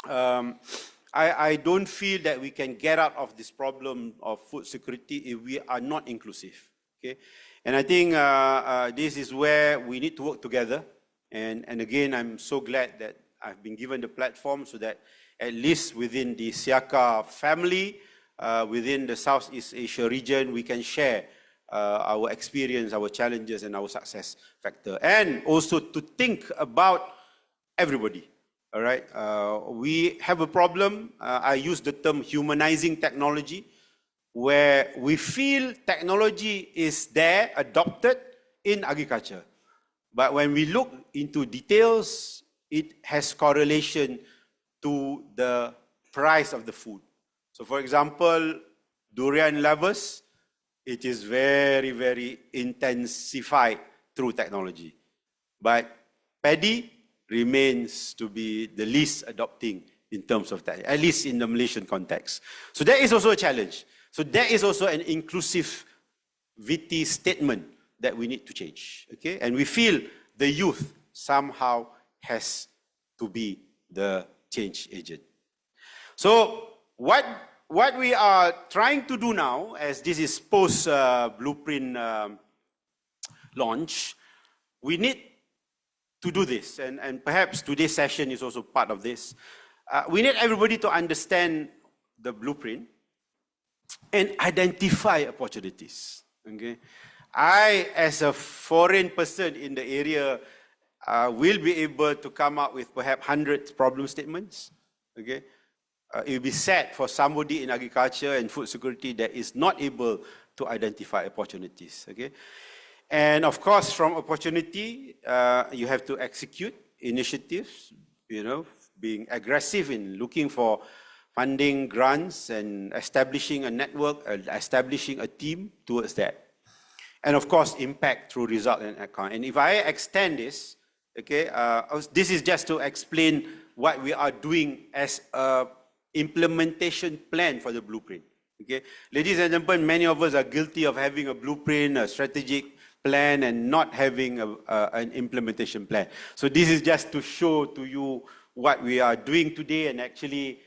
I don't feel that we can get out of this problem of food security if we are not inclusive. Okay, and I think this is where we need to work together. And again, I'm so glad that I've been given the platform so that at least within the SEARCA family, within the Southeast Asia region, we can share our experience, our challenges, and our success factor. And also to think about everybody, all right? We have a problem, I use the term humanizing technology, where we feel technology is there, adopted in agriculture. But when we look into details, it has correlation to the price of the food. So for example, durian lovers, it is very, very intensified through technology. But paddy remains to be the least adopting in terms of that, at least in the Malaysian context. So that is also a challenge. So that is also an inclusivity statement that we need to change, okay? And we feel the youth somehow has to be the change agent. So what we are trying to do now, as this is post blueprint launch, we need to do this, and perhaps today's session is also part of this. We need everybody to understand the blueprint and identify opportunities, okay? I, as a foreign person in the area, will be able to come up with perhaps 100 problem statements, okay? It will be sad for somebody in agriculture and food security that is not able to identify opportunities, okay? And of course, from opportunity, you have to execute initiatives, you know, being aggressive in looking for funding, grants, and establishing a network, establishing a team towards that. And of course, impact through result and outcome. And if I extend this, okay, this is just to explain what we are doing as a implementation plan for the blueprint, okay? Ladies and gentlemen, many of us are guilty of having a blueprint, a strategic plan, and not having an implementation plan. So this is just to show to you what we are doing today, and actually,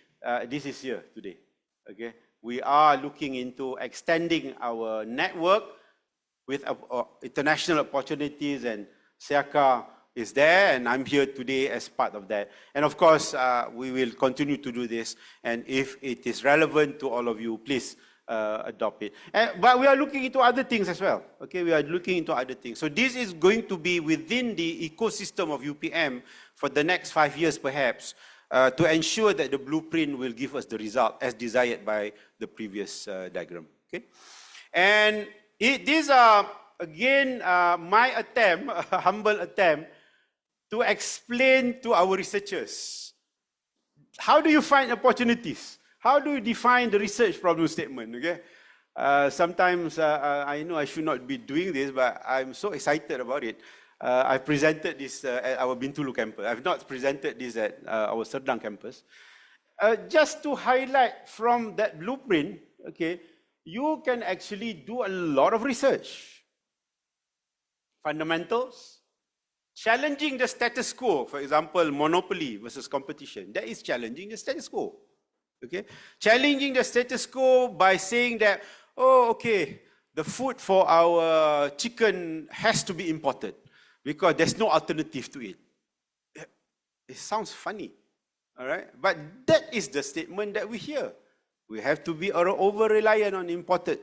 this is here today, okay? We are looking into extending our network with international opportunities, and SEARCA is there, and I'm here today as part of that. And of course, we will continue to do this, and if it is relevant to all of you, please adopt it. But we are looking into other things as well. Okay, we are looking into other things. So this is going to be within the ecosystem of UPM for the next 5 years perhaps, to ensure that the blueprint will give us the result as desired by the previous diagram. Okay, and these are again my attempt, a humble attempt, to explain to our researchers, how do you find opportunities? How do you define the research problem statement? Okay, sometimes I know I should not be doing this, but I'm so excited about it. I presented this at our Bintulu campus. I've not presented this at our Serdang campus. Just to highlight from that blueprint, okay, you can actually do a lot of research. Fundamentals, challenging the status quo, for example, monopoly versus competition. That is challenging the status quo. Okay, challenging the status quo by saying that, oh, okay, the food for our chicken has to be imported because there's no alternative to it. It sounds funny, all right? But that is the statement that we hear. We have to be over-reliant on imported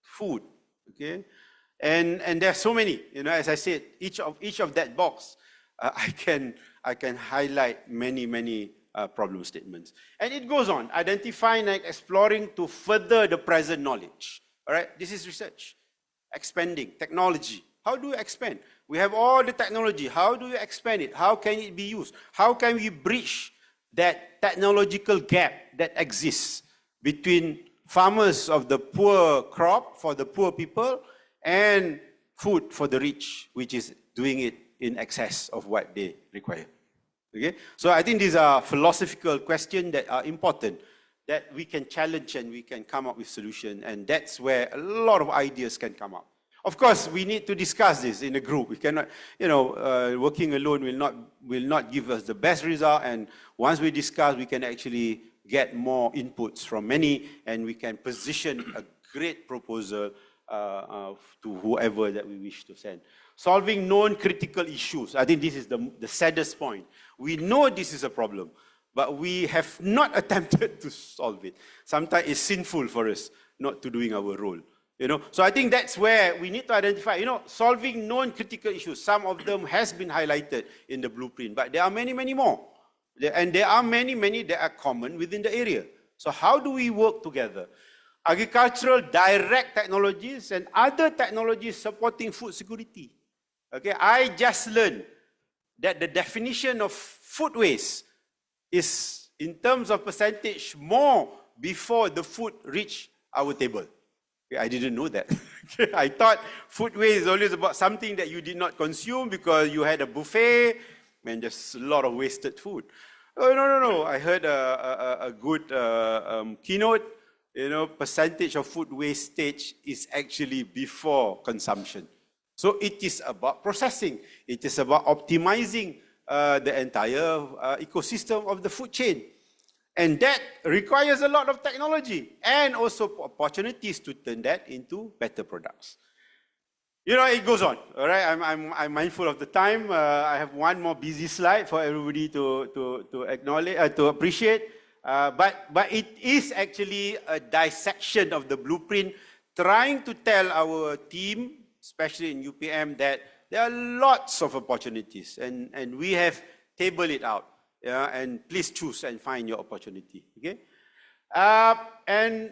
food, okay? And there are so many, you know, as I said, each of that box, I can highlight many problem statements. And it goes on, identifying and exploring to further the present knowledge. All right, this is research. Expanding, technology. How do you expand? We have all the technology. How do you expand it? How can it be used? How can we bridge that technological gap that exists between farmers of the poor crop for the poor people and food for the rich, which is doing it in excess of what they require? Okay, so I think these are philosophical questions that are important, that we can challenge and we can come up with solutions, and that's where a lot of ideas can come up. Of course, we need to discuss this in a group. We cannot, you know, working alone will not give us the best result, and once we discuss, we can actually get more inputs from many, and we can position a great proposal to whoever that we wish to send. Solving known critical issues. I think this is the saddest point. We know this is a problem, but we have not attempted to solve it. Sometimes it's sinful for us not to doing our role. You know, so I think that's where we need to identify, you know, solving known critical issues. Some of them has been highlighted in the blueprint, but there are many more. And there are many that are common within the area. So how do we work together? Agricultural direct technologies and other technologies supporting food security. Okay, I just learned that the definition of food waste is, in terms of percentage, more before the food reach our table. Okay, I didn't know that. I thought food waste is always about something that you did not consume because you had a buffet, and there's a lot of wasted food. Oh, no. I heard a good keynote. You know, percentage of food wastage is actually before consumption. So it is about processing. It is about optimizing the entire ecosystem of the food chain. And that requires a lot of technology and also opportunities to turn that into better products. You know, it goes on, all right? I'm mindful of the time. I have one more busy slide for everybody to acknowledge, to appreciate. But it is actually a dissection of the blueprint, trying to tell our team, especially in UPM, that there are lots of opportunities, and we have tabled it out. Yeah, and please choose and find your opportunity. Okay, and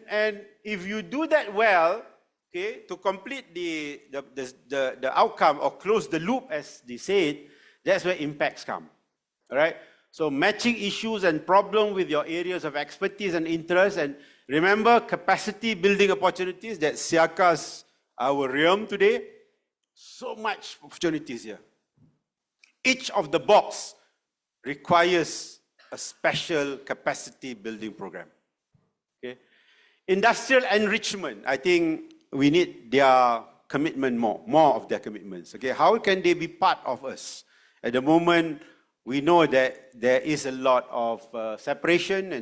if you do that well, okay, to complete the outcome or close the loop, as they said, that's where impacts come. All right. So matching issues and problems with your areas of expertise and interest, and remember capacity building opportunities. That SEARCA's our realm today. So much opportunities here. Each of the box requires a special capacity building program. Okay, industrial enrichment. I think we need their commitment more of their commitments. Okay, how can they be part of us? At the moment, we know that there is a lot of separation,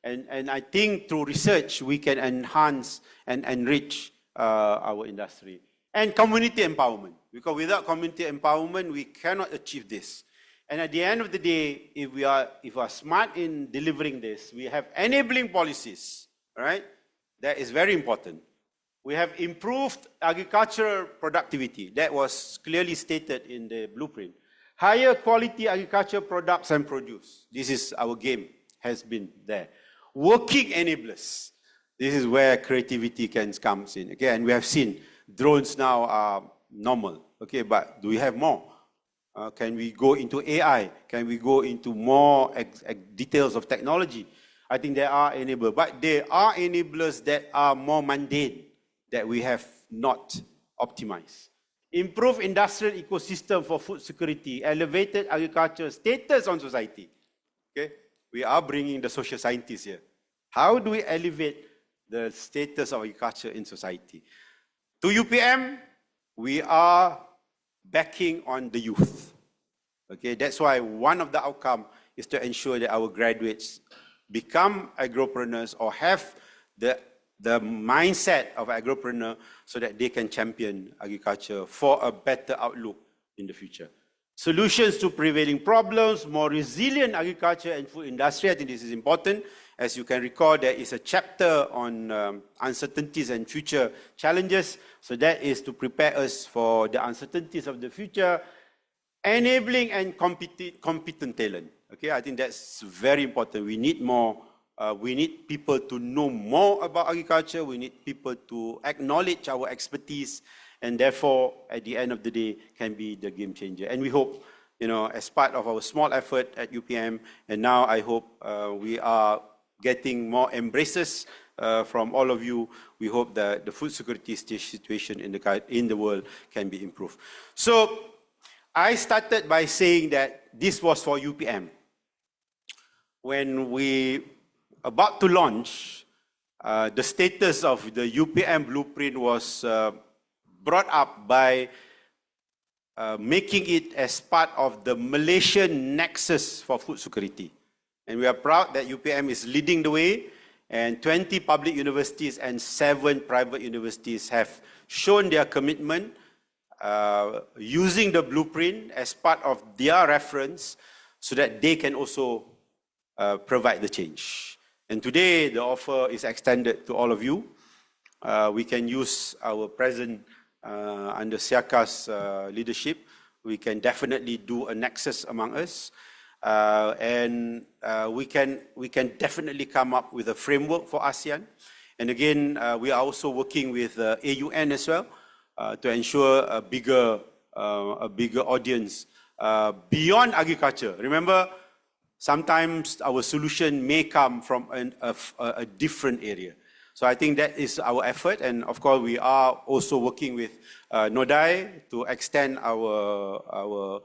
and I think through research we can enhance and enrich our industry. And community empowerment, because without community empowerment we cannot achieve this. And at the end of the day, if we are smart in delivering this, we have enabling policies, right? That is very important. We have improved agricultural productivity. That was clearly stated in the blueprint. Higher quality agricultural products and produce. This is our game, has been there. Working enablers. This is where creativity comes in. Okay, and we have seen drones now are normal. Okay, but do we have more? Can we go into AI? Can we go into more details of technology? I think there are enablers, but there are enablers that are more mundane that we have not optimized. Improve industrial ecosystem for food security, elevated agriculture status on society. Okay, we are bringing the social scientists here. How do we elevate the status of agriculture in society? To UPM, we are backing on the youth. Okay, that's why one of the outcomes is to ensure that our graduates become agropreneurs or have the mindset of agropreneur so that they can champion agriculture for a better outlook in the future. Solutions to prevailing problems, more resilient agriculture and food industry. I think this is important. As you can recall, there is a chapter on uncertainties and future challenges. So that is to prepare us for the uncertainties of the future, enabling and competent talent. Okay, I think that's very important. We need more. We need people to know more about agriculture. We need people to acknowledge our expertise, and therefore, at the end of the day, can be the game changer. And we hope, as part of our small effort at UPM, and now I hope we are getting more embraces from all of you. We hope that the food security situation in the world can be improved. So I started by saying that this was for UPM. When we about to launch, the status of the UPM blueprint was brought up by making it as part of the Malaysian nexus for food security. And we are proud that UPM is leading the way, and 20 public universities and 7 private universities have shown their commitment using the blueprint as part of their reference so that they can also provide the change. And today, the offer is extended to all of you. We can use our present under SEARCA's leadership. We can definitely do a nexus among us. And we can definitely come up with a framework for ASEAN. And again, we are also working with AUN as well to ensure a bigger audience beyond agriculture. Remember, sometimes our solution may come from a different area. So I think that is our effort, and of course we are also working with NODAI to extend our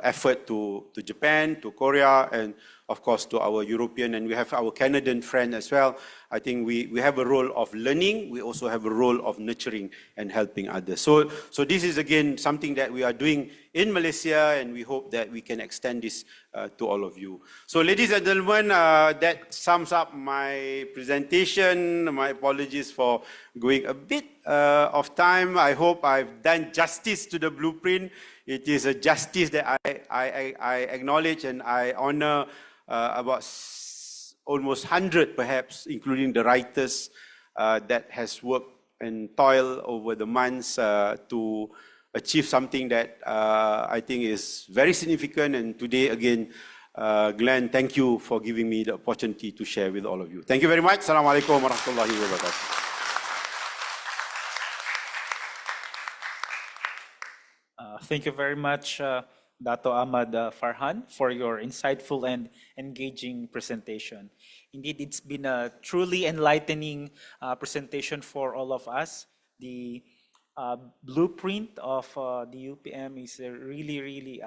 effort to Japan, to Korea, and of course to our European, and we have our Canadian friend as well. I think we have a role of learning. We also have a role of nurturing and helping others. So this is again something that we are doing in Malaysia, and we hope that we can extend this to all of you. So ladies and gentlemen, that sums up my presentation. My apologies for going a bit of time. I hope I've done justice to the blueprint. It is a justice that I acknowledge and I honor about almost 100 perhaps, including the writers that has worked and toiled over the months to achieve something that I think is very significant. And today again, Glenn, thank you for giving me the opportunity to share with all of you. Thank you very much. Assalamualaikum warahmatullahi wabarakatuh. Thank you very much, Dato Ahmad Farhan, for your insightful and engaging presentation. Indeed, it's been a truly enlightening presentation for all of us. The blueprint of the UPM is really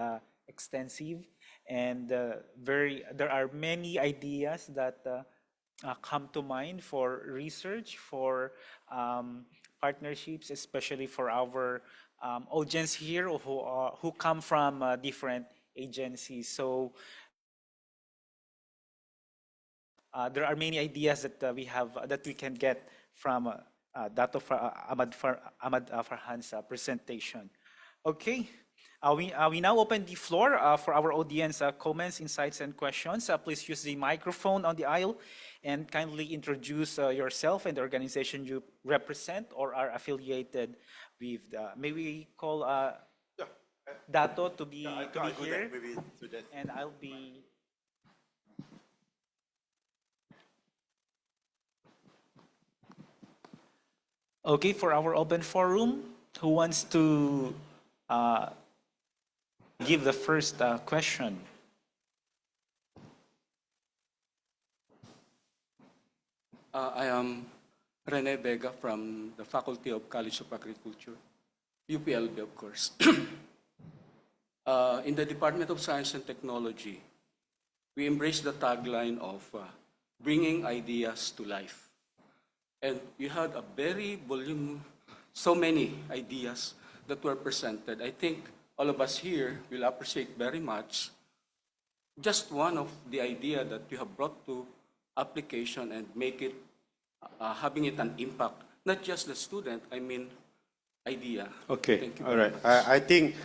extensive, and there are many ideas that come to mind for research, for partnerships, especially for our audience here who come from different agencies. So there are many ideas that we can get from Dato Ahmad Farhan's presentation. Okay, We now open the floor for our audience comments, insights, and questions. Please use the microphone on the aisle and kindly introduce yourself and the organization you represent or are affiliated with. May we call Dato to be here, and I'll be. Okay, for our open forum, who wants to give the first question? I am Rene Vega from the Faculty of College of Agriculture, UPLB, of course. In the Department of Science and Technology, we embrace the tagline of bringing ideas to life. And you had a very so many ideas that were presented. I think all of us here will appreciate very much just one of the idea that you have brought to application and make it, having it an impact, not just the student, I mean idea. Okay, Thank you all very right. much. I think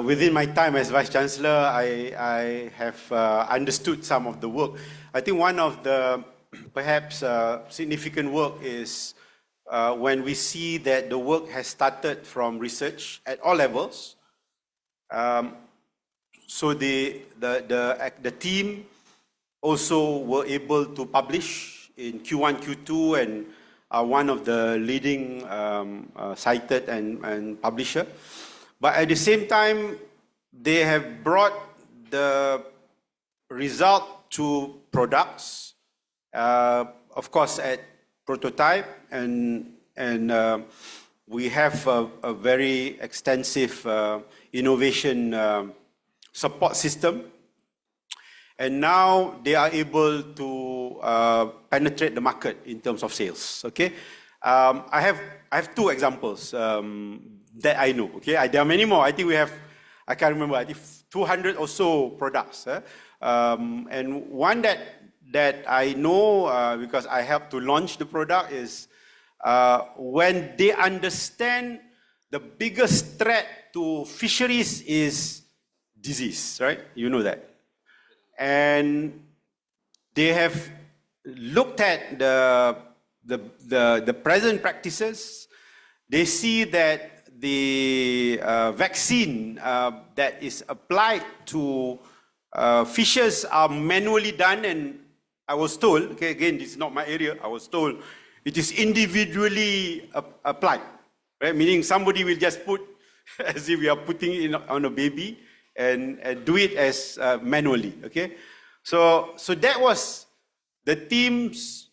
within my time as Vice Chancellor, I have understood some of the work. I think one of the perhaps significant work is when we see that the work has started from research at all levels. So the team also were able to publish in Q1, Q2, and are one of the leading cited and publisher. But at the same time, they have brought the result to products, of course at prototype, and we have a very extensive innovation support system. And now they are able to penetrate the market in terms of sales. Okay, I have two examples that I know. Okay, there are many more. I think we have, I can't remember, I think 200 or so products. And one that I know because I helped to launch the product is when they understand the biggest threat to fisheries is disease, right? You know that. And they have looked at the present practices. They see that the vaccine that is applied to fishes are manually done, and I was told, okay, again, this is not my area, I was told it is individually applied, right? Meaning somebody will just put, as if we are putting it on a baby, and do it as manually, okay? So that was the team's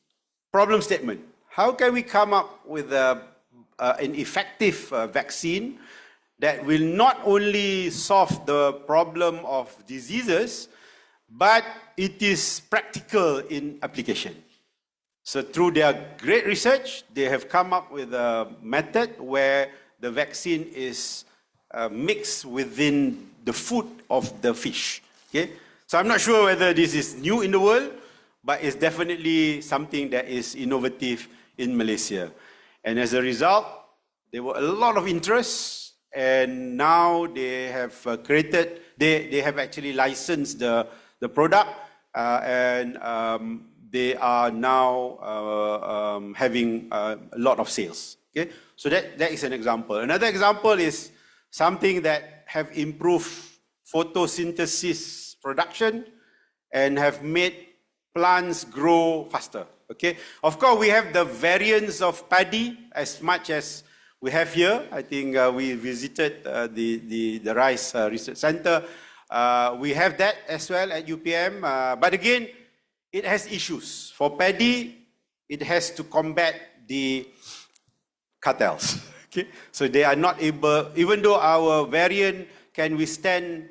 problem statement. How can we come up with an effective vaccine that will not only solve the problem of diseases, but it is practical in application? So through their great research, they have come up with a method where the vaccine is mixed within the food of the fish. Okay, so I'm not sure whether this is new in the world, but it's definitely something that is innovative in Malaysia. And as a result, there were a lot of interest, and now they have created, they have actually licensed the product, and they are now having a lot of sales. Okay, so that is an example. Another example is something that have improved photosynthesis production and have made plants grow faster. Okay, of course we have the variants of paddy as much as we have here. I think we visited the Rice Research Center. We have that as well at UPM, but again, it has issues. For paddy, it has to combat the cartels. Okay, so they are not able, even though our variant can withstand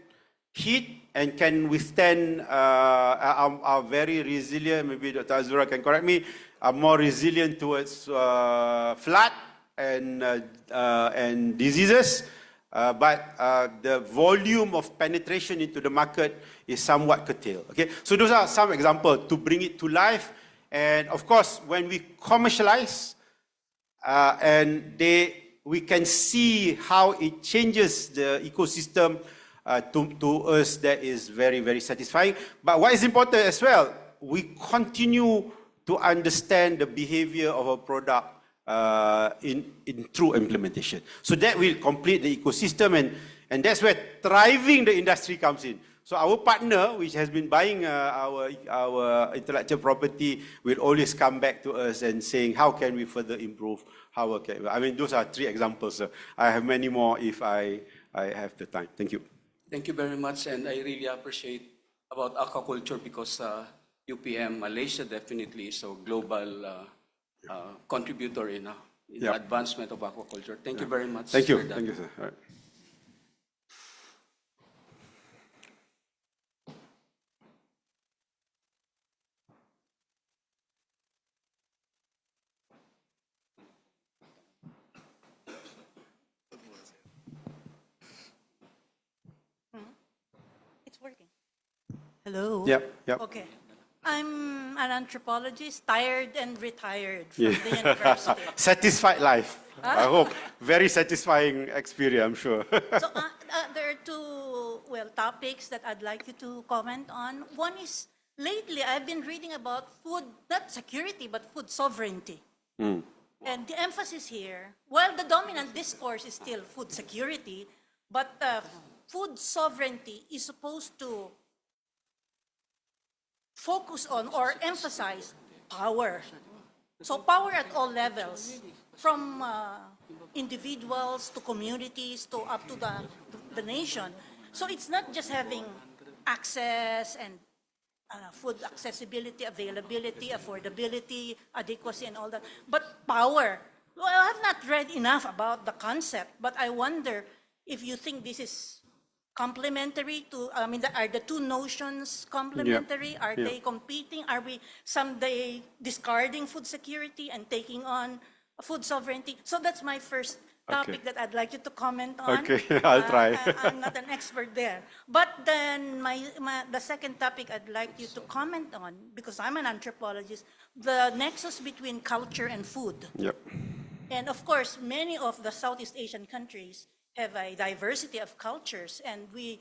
heat and can withstand, are very resilient, maybe Dr. Azura can correct me, are more resilient towards flood and diseases, but the volume of penetration into the market is somewhat curtailed. Okay, so those are some examples to bring it to life. And of course, when we commercialize, and we can see how it changes the ecosystem to us. That is very, very satisfying. But what is important as well, we continue to understand the behavior of a product in true implementation. So that will complete the ecosystem, and that's where thriving the industry comes in. So our partner, which has been buying our intellectual property, will always come back to us and saying, how can we further improve? I mean, those are 3 examples. I have many more if I have the time. Thank you. Thank you very much, and I really appreciate about aquaculture because UPM Malaysia definitely is a global contributor in the advancement of aquaculture. Thank you very much. Thank you. Sir Dato. Thank you, sir. All right. It's working. Hello. Yep. Okay. I'm an anthropologist, tired and retired from the university. Satisfied life. I hope. Very satisfying experience, I'm sure. So there are 2 topics that I'd like you to comment on. One is, lately I've been reading about food, not security, but food sovereignty. And the emphasis here, well, the dominant discourse is still food security, but food sovereignty is supposed to focus on or emphasize power. So power at all levels, from individuals to communities to up to the nation. So it's not just having access and food accessibility, availability, affordability, adequacy, and all that, but power. Well, I have not read enough about the concept, but I wonder if you think this is complementary to, are the 2 notions complementary? Are they competing? Are we someday discarding food security and taking on food sovereignty? So that's my first topic that I'd like you to comment on. Okay, I'll try. I'm not an expert there. But then the second topic I'd like you to comment on, because I'm an anthropologist, the nexus between culture and food. Yep. And of course, many of the Southeast Asian countries have a diversity of cultures, and the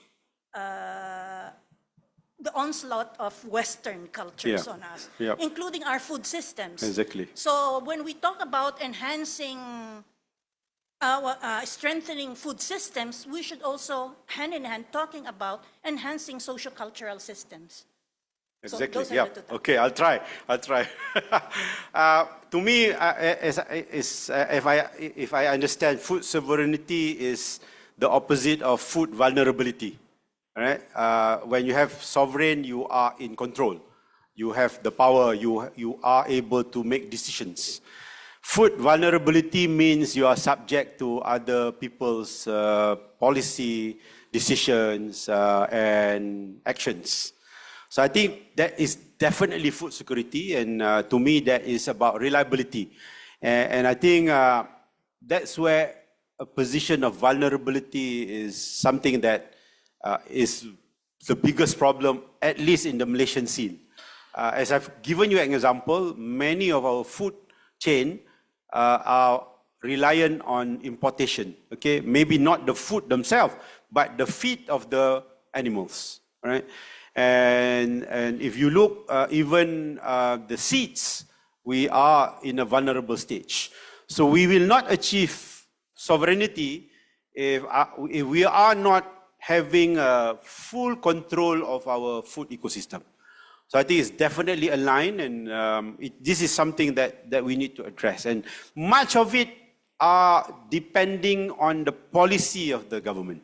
onslaught of Western cultures on us, including our food systems. Exactly. So when we talk about enhancing, strengthening food systems, we should also, hand in hand, talking about enhancing socio-cultural systems. Exactly. So Okay, I'll try. To me, if I understand, food sovereignty is the opposite of food vulnerability. Right? When you have sovereign, you are in control. You have the power. You are able to make decisions. Food vulnerability means you are subject to other people's policy decisions and actions. So I think that is definitely food security, and to me that is about reliability. And I think that's where a position of vulnerability is something that is the biggest problem, at least in the Malaysian scene. As I've given you an example, many of our food chain are reliant on importation. Okay, maybe not the food themselves, but the feed of the animals, right? And if you look, even the seeds, we are in a vulnerable stage. So we will not achieve sovereignty if we are not having full control of our food ecosystem. So I think it's definitely aligned, and this is something that we need to address. And much of it are depending on the policy of the government.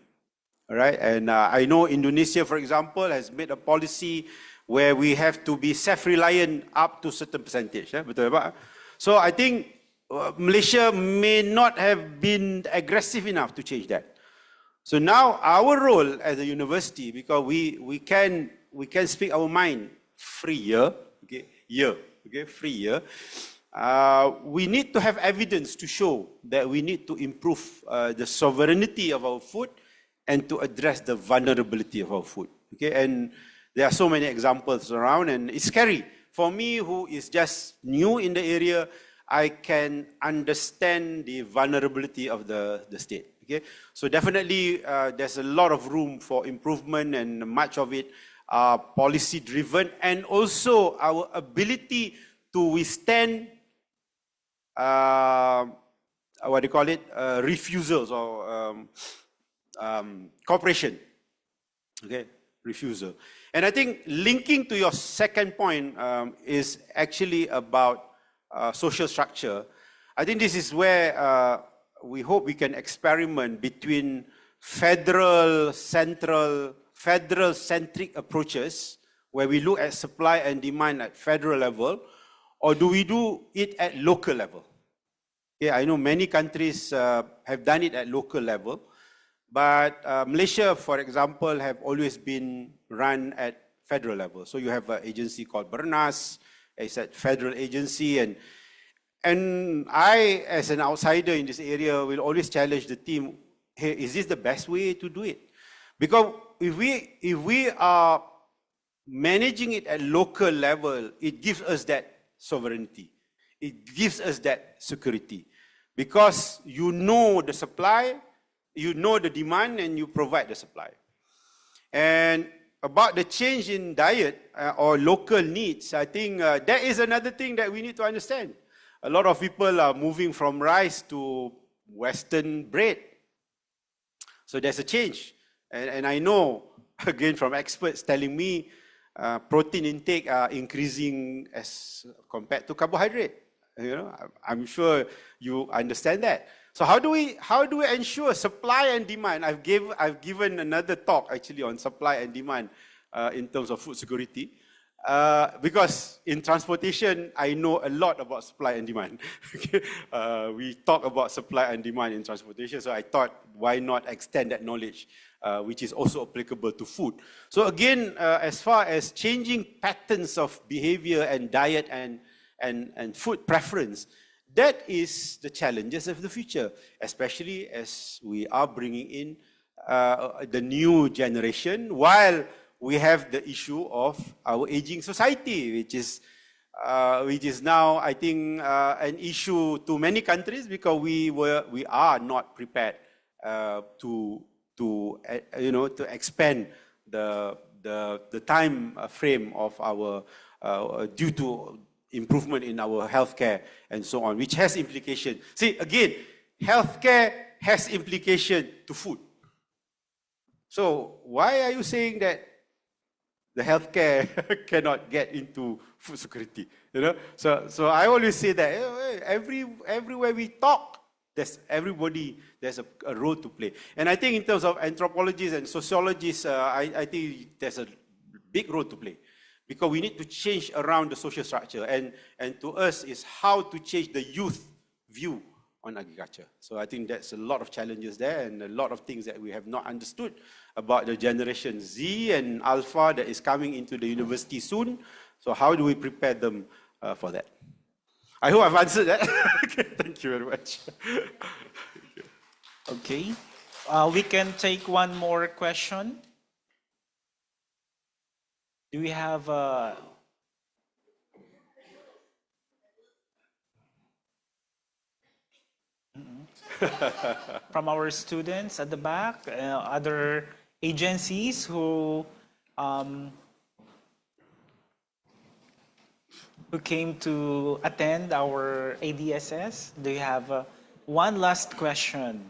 All right, and I know Indonesia, for example, has made a policy where we have to be self-reliant up to a certain percentage. Betul tak? So I think Malaysia may not have been aggressive enough to change that. So now our role as a university, because we can speak our mind free year, free year. We need to have evidence to show that we need to improve the sovereignty of our food and to address the vulnerability of our food. Okay, and there are so many examples around, and it's scary. For me, who is just new in the area, I can understand the vulnerability of the state. Okay, so definitely there's a lot of room for improvement, and much of it are policy driven, and also our ability to withstand what do you call it, refusals or cooperation. Okay, refusal. And I think linking to your second point is actually about social structure. I think this is where we hope we can experiment between federal-centric approaches, where we look at supply and demand at federal level, or do we do it at local level? Yeah, I know many countries have done it at local level, but Malaysia, for example, have always been run at federal level. So you have an agency called Bernas, it's a federal agency, and I, as an outsider in this area, will always challenge the team, hey, is this the best way to do it? Because if we are managing it at local level, it gives us that sovereignty. It gives us that security. Because you know the supply, you know the demand, and you provide the supply. And about the change in diet or local needs, I think that is another thing that we need to understand. A lot of people are moving from rice to Western bread. So there's a change. And I know, again, from experts telling me, protein intake are increasing as compared to carbohydrate. You know, I'm sure you understand that. So how do we ensure supply and demand? I've given another talk actually on supply and demand in terms of food security. Because in transportation, I know a lot about supply and demand. We talk about supply and demand in transportation, so I thought, why not extend that knowledge, which is also applicable to food. So again, as far as changing patterns of behavior and diet and food preference, that is the challenges of the future, especially as we are bringing in the new generation, while we have the issue of our aging society, which is now, I think, an issue to many countries, because we are not prepared to expand the time frame of our due to improvement in our healthcare and so on, which has implication. See, again, healthcare has implication to food. So why are you saying that the healthcare cannot get into food security? You know, so I always say that everywhere we talk, there's a role to play. And I think in terms of anthropologists and sociologists, I think there's a big role to play, because we need to change around the social structure, and to us is how to change the youth view on agriculture. So I think that's a lot of challenges there, and a lot of things that we have not understood about the generation Z and Alpha that is coming into the university soon. So how do we prepare them for that? I hope I've answered that. Okay, thank you very much. Okay, we can take one more question. Do we have from our students at the back, other agencies who came to attend our ADSS? Do you have one last question?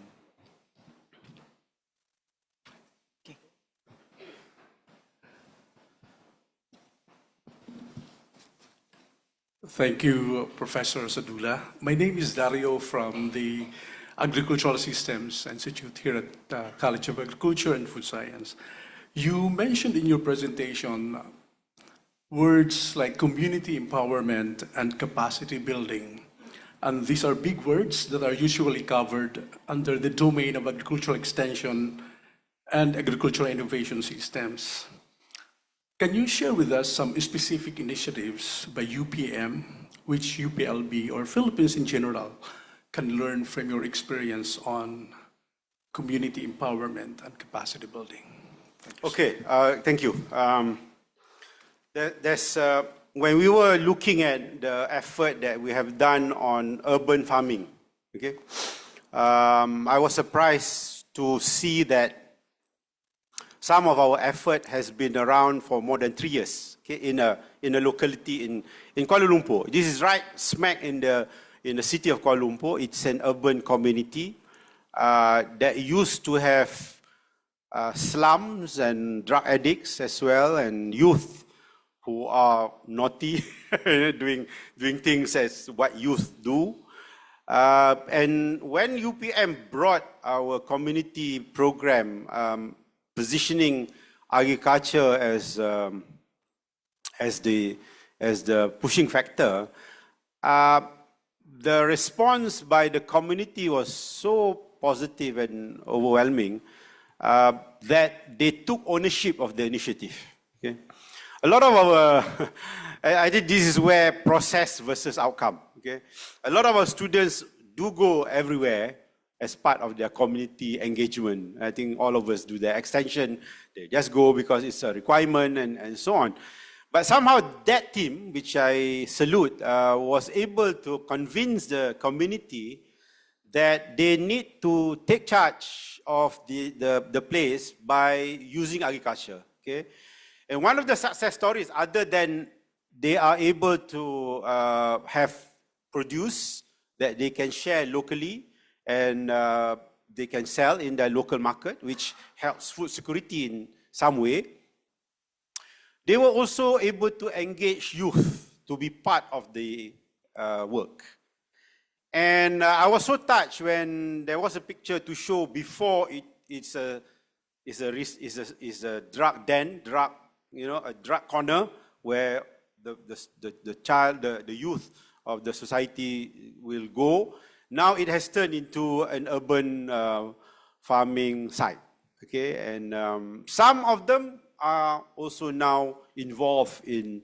Thank you, Professor Sadullah. My name is Dario from the Agricultural Systems Institute here at College of Agriculture and Food Science. You mentioned in your presentation words like community empowerment and capacity building. And these are big words that are usually covered under the domain of agricultural extension and agricultural innovation systems. Can you share with us some specific initiatives by UPM, which UPLB or Philippines in general can learn from your experience on community empowerment and capacity building? Okay, thank you. There's when we were looking at the effort that we have done on urban farming, okay, I was surprised to see that some of our effort has been around for more than 3 years, okay, in a locality in Kuala Lumpur. This is right smack in the city of Kuala Lumpur. It's an urban community that used to have slums and drug addicts as well, and youth who are naughty, doing things as what youth do. And when UPM brought our community program, positioning agriculture as the pushing factor, the response by the community was so positive and overwhelming that they took ownership of the initiative. Okay? A lot of our, I think this is where process versus outcome. Okay? A lot of our students do go everywhere as part of their community engagement. I think all of us do their extension. They just go because it's a requirement and so on. But somehow that team, which I salute, was able to convince the community that they need to take charge of the place by using agriculture. Okay? And one of the success stories, other than they are able to have produce that they can share locally and they can sell in their local market, which helps food security in some way, they were also able to engage youth to be part of the work. And I was so touched when there was a picture to show before it's a drug den, a drug corner where the youth of the society will go. Now it has turned into an urban farming site. Okay, and some of them are also now involved in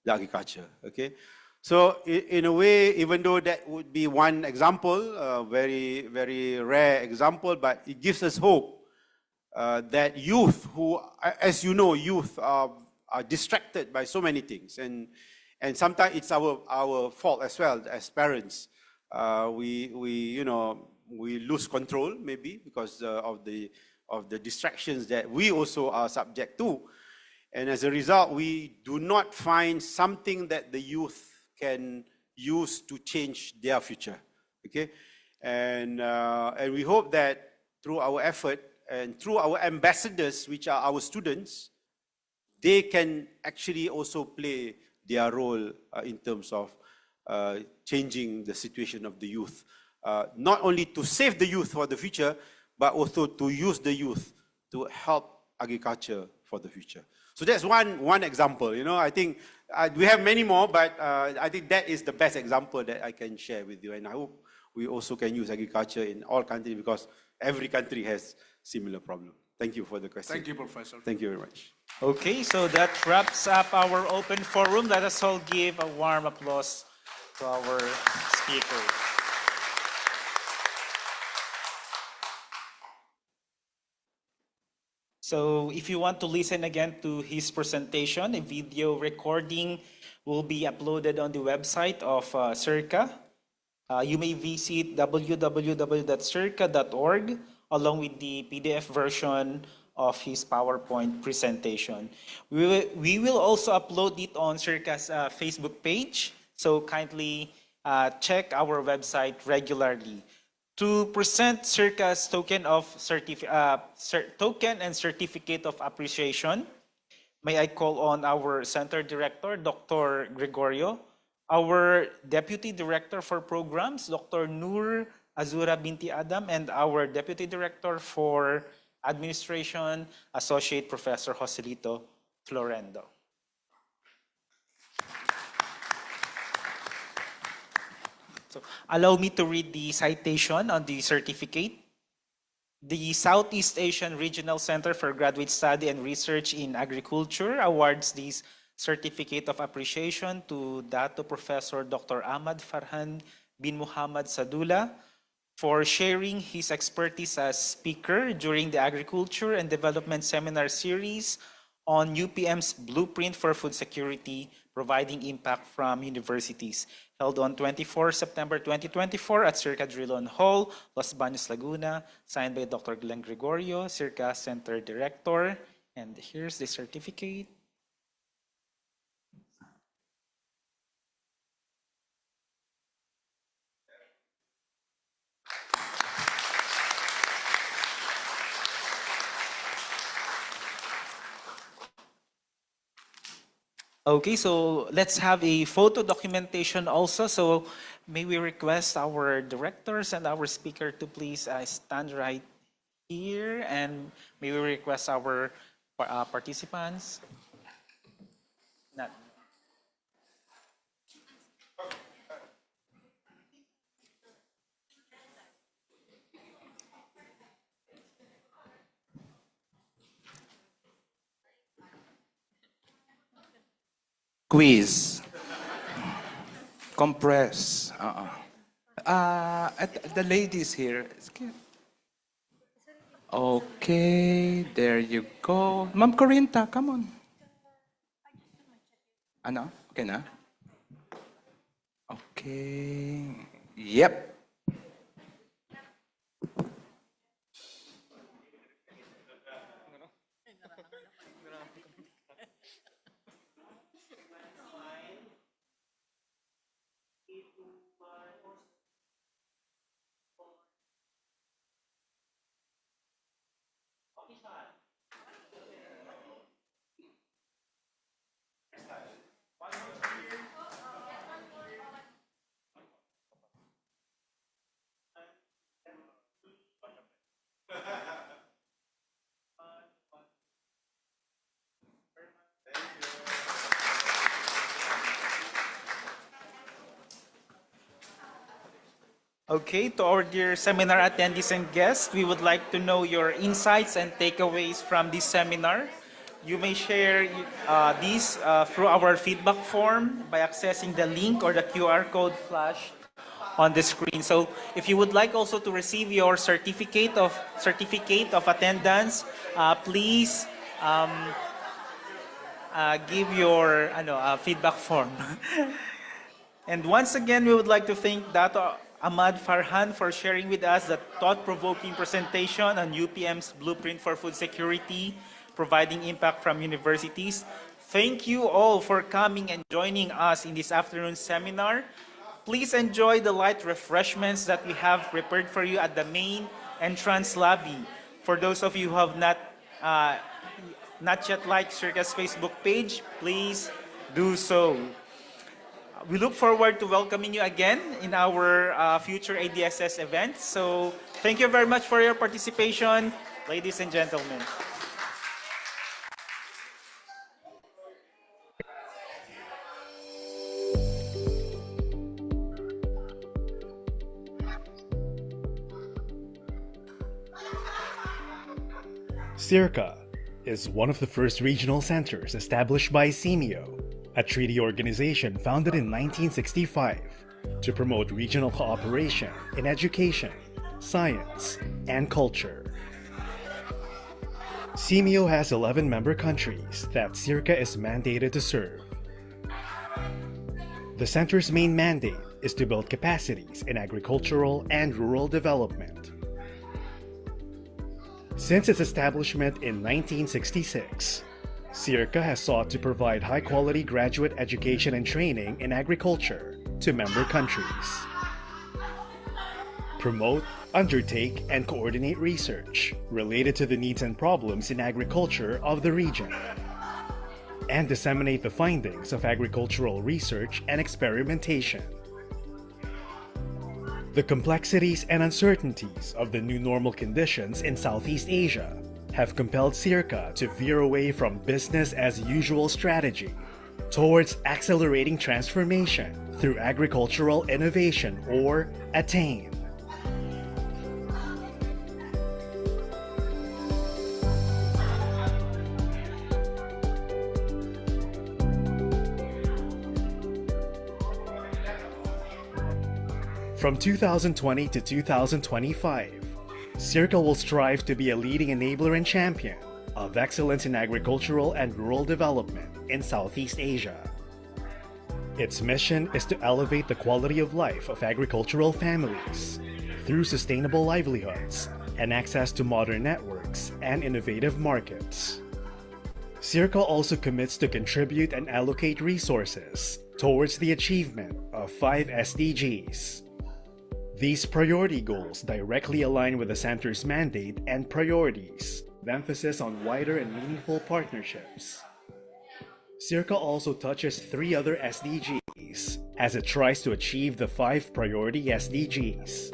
the agriculture. Okay, so in a way, even though that would be one example, a very, very rare example, but it gives us hope that youth who, as you know, youth are distracted by so many things, and sometimes it's our fault as well as parents. We lose control maybe because of the distractions that we also are subject to, and as a result, we do not find something that the youth can use to change their future. Okay, and we hope that through our effort and through our ambassadors, which are our students, they can actually also play their role in terms of changing the situation of the youth, not only to save the youth for the future, but also to use the youth to help agriculture for the future. So that's one example. You know, I think we have many more, but I think that is the best example that I can share with you. And I hope we also can use agriculture in all countries because every country has similar problem. Thank you for the question. Thank you, Professor. Thank you very much. Okay, so that wraps up our open forum. Let us all give a warm applause to our speaker. So if you want to listen again to his presentation, a video recording will be uploaded on the website of SEARCA. You may visit www.searca.org along with the PDF version of his PowerPoint presentation. We will also upload it on SEARCA's Facebook page, so kindly check our website regularly. To present SEARCA's token and certificate of appreciation, may I call on our Center Director, Dr. Gregorio, our Deputy Director for Programs, Dr. Nur Azura Binti Adam, and our Deputy Director for Administration, Associate Professor Joselito Florendo. So, allow me to read the citation on the certificate. The Southeast Asian Regional Center for Graduate Study and Research in Agriculture awards this Certificate of Appreciation to Dato Professor Dr. Ahmad Farhan bin Muhammad Sadullah for sharing his expertise as speaker during the Agriculture and Development Seminar Series on UPM's Blueprint for Food Security Providing Impact from Universities, held on 24 September 2024 at SEARCA Drilon Hall, Los Baños, Laguna, signed by Dr. Glenn Gregorio, SEARCA Center Director. And here's the certificate. Okay, so let's have a photo documentation also. So may we request our directors and our speaker to please stand right here, and may we request our participants. Not. Quiz. Compress. The ladies here. Okay, there you go. Ma'am Corinta, come on. Ano? Okay na? Okay. Yep. Okay, to our dear seminar attendees and guests, we would like to know your insights and takeaways from this seminar. You may share these through our feedback form by accessing the link or the QR code flashed on the screen. So if you would like also to receive your certificate of attendance, please give your feedback form. And once again, we would like to thank Dato Ahmad Farhan for sharing with us the thought-provoking presentation on UPM's Blueprint for Food Security, Providing Impact from Universities. Thank you all for coming and joining us in this afternoon seminar. Please enjoy the light refreshments that we have prepared for you at the main entrance lobby. For those of you who have not yet liked SEARCA's Facebook page, please do so. We look forward to welcoming you again in our future ADSS events. So thank you very much for your participation, ladies and gentlemen. SEARCA is one of the first regional centers established by SEMIO, a treaty organization founded in 1965 to promote regional cooperation in education, science, and culture. SEMIO has 11 member countries that SEARCA is mandated to serve. The center's main mandate is to build capacities in agricultural and rural development. Since its establishment in 1966, SEARCA has sought to provide high-quality graduate education and training in agriculture to member countries, promote, undertake, and coordinate research related to the needs and problems in agriculture of the region, and disseminate the findings of agricultural research and experimentation. The complexities and uncertainties of the new normal conditions in Southeast Asia have compelled SEARCA to veer away from business-as-usual strategy towards accelerating transformation through agricultural innovation, or ATTAIN. From 2020 to 2025, SEARCA will strive to be a leading enabler and champion of excellence in agricultural and rural development in Southeast Asia. Its mission is to elevate the quality of life of agricultural families through sustainable livelihoods and access to modern networks and innovative markets. SEARCA also commits to contribute and allocate resources towards the achievement of 5 SDGs. These priority goals directly align with the Center's mandate and priorities, with emphasis on wider and meaningful partnerships. SEARCA also touches 3 other SDGs as it tries to achieve the 5 priority SDGs.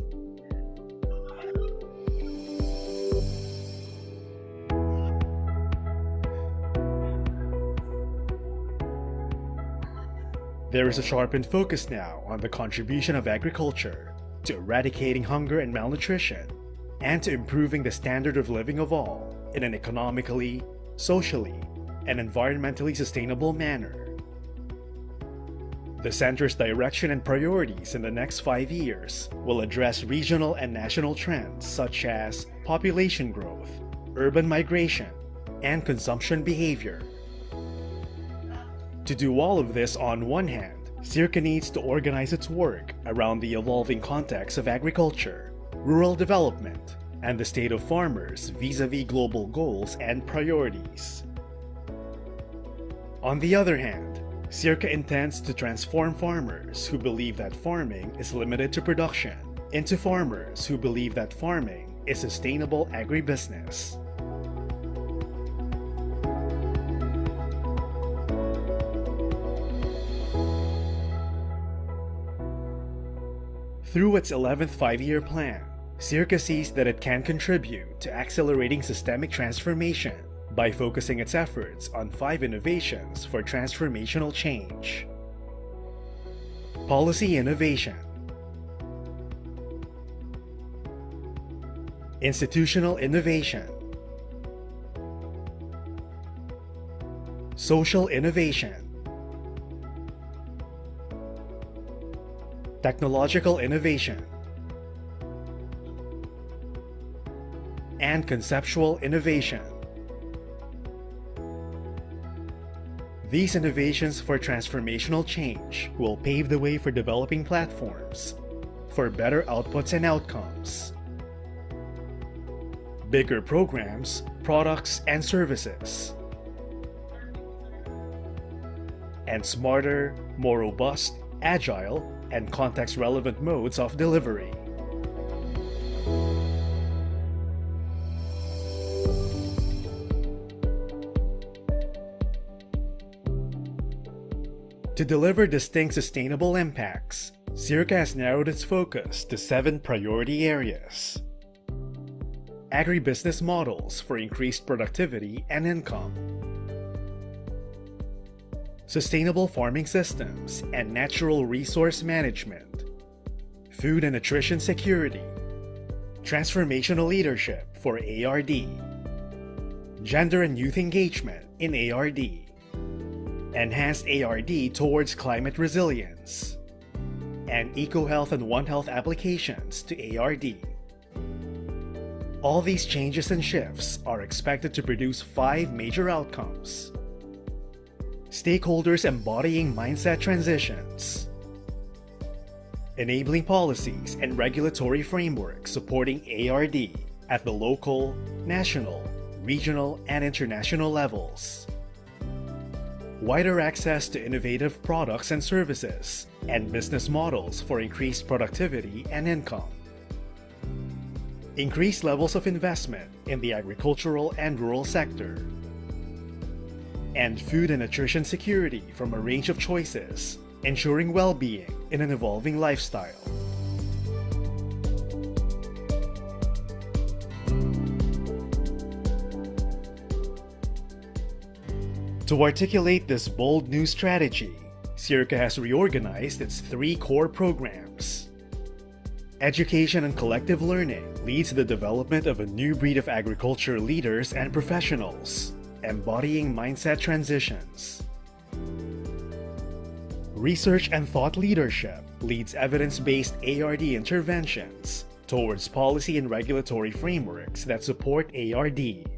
There is a sharpened focus now on the contribution of agriculture to eradicating hunger and malnutrition, and to improving the standard of living of all in an economically, socially, and environmentally sustainable manner. The Center's direction and priorities in the next 5 years will address regional and national trends such as population growth, urban migration, and consumption behavior. To do all of this on one hand, SEARCA needs to organize its work around the evolving context of agriculture, rural development, and the state of farmers vis-à-vis global goals and priorities. On the other hand, SEARCA intends to transform farmers who believe that farming is limited to production into farmers who believe that farming is sustainable agribusiness. Through its 11th 5-year plan, SEARCA sees that it can contribute to accelerating systemic transformation by focusing its efforts on 5 innovations for transformational change. Policy innovation, institutional innovation, social innovation, technological innovation, and conceptual innovation. These innovations for transformational change will pave the way for developing platforms for better outputs and outcomes, bigger programs, products, and services, and smarter, more robust, agile, and context-relevant modes of delivery. To deliver distinct sustainable impacts, SEARCA has narrowed its focus to 7 priority areas. Agribusiness models for increased productivity and income, sustainable farming systems and natural resource management, food and nutrition security, transformational leadership for ARD, gender and youth engagement in ARD, enhanced ARD towards climate resilience, and eco-health and One Health applications to ARD. All these changes and shifts are expected to produce 5 major outcomes. Stakeholders embodying mindset transitions, enabling policies and regulatory frameworks supporting ARD at the local, national, regional, and international levels, wider access to innovative products and services, and business models for increased productivity and income, increased levels of investment in the agricultural and rural sector, and food and nutrition security from a range of choices, ensuring well-being in an evolving lifestyle. To articulate this bold new strategy, SEARCA has reorganized its 3 core programs. Education and collective learning leads to the development of a new breed of agriculture leaders and professionals, embodying mindset transitions. Research and thought leadership leads evidence-based ARD interventions towards policy and regulatory frameworks that support ARD.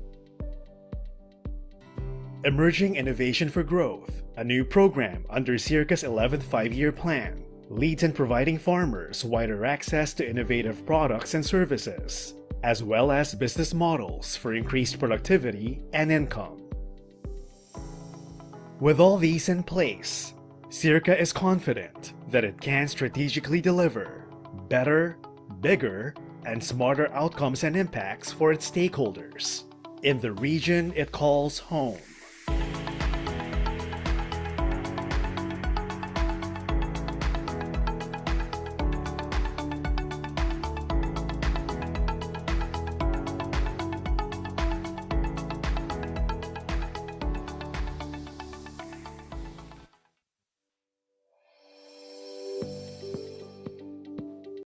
Emerging innovation for growth a new program under SEARCA's 11th five-year plan, leads in providing farmers wider access to innovative products and services, as well as business models for increased productivity and income. With all these in place, SEARCA is confident that it can strategically deliver better, bigger, and smarter outcomes and impacts for its stakeholders in the region it calls home.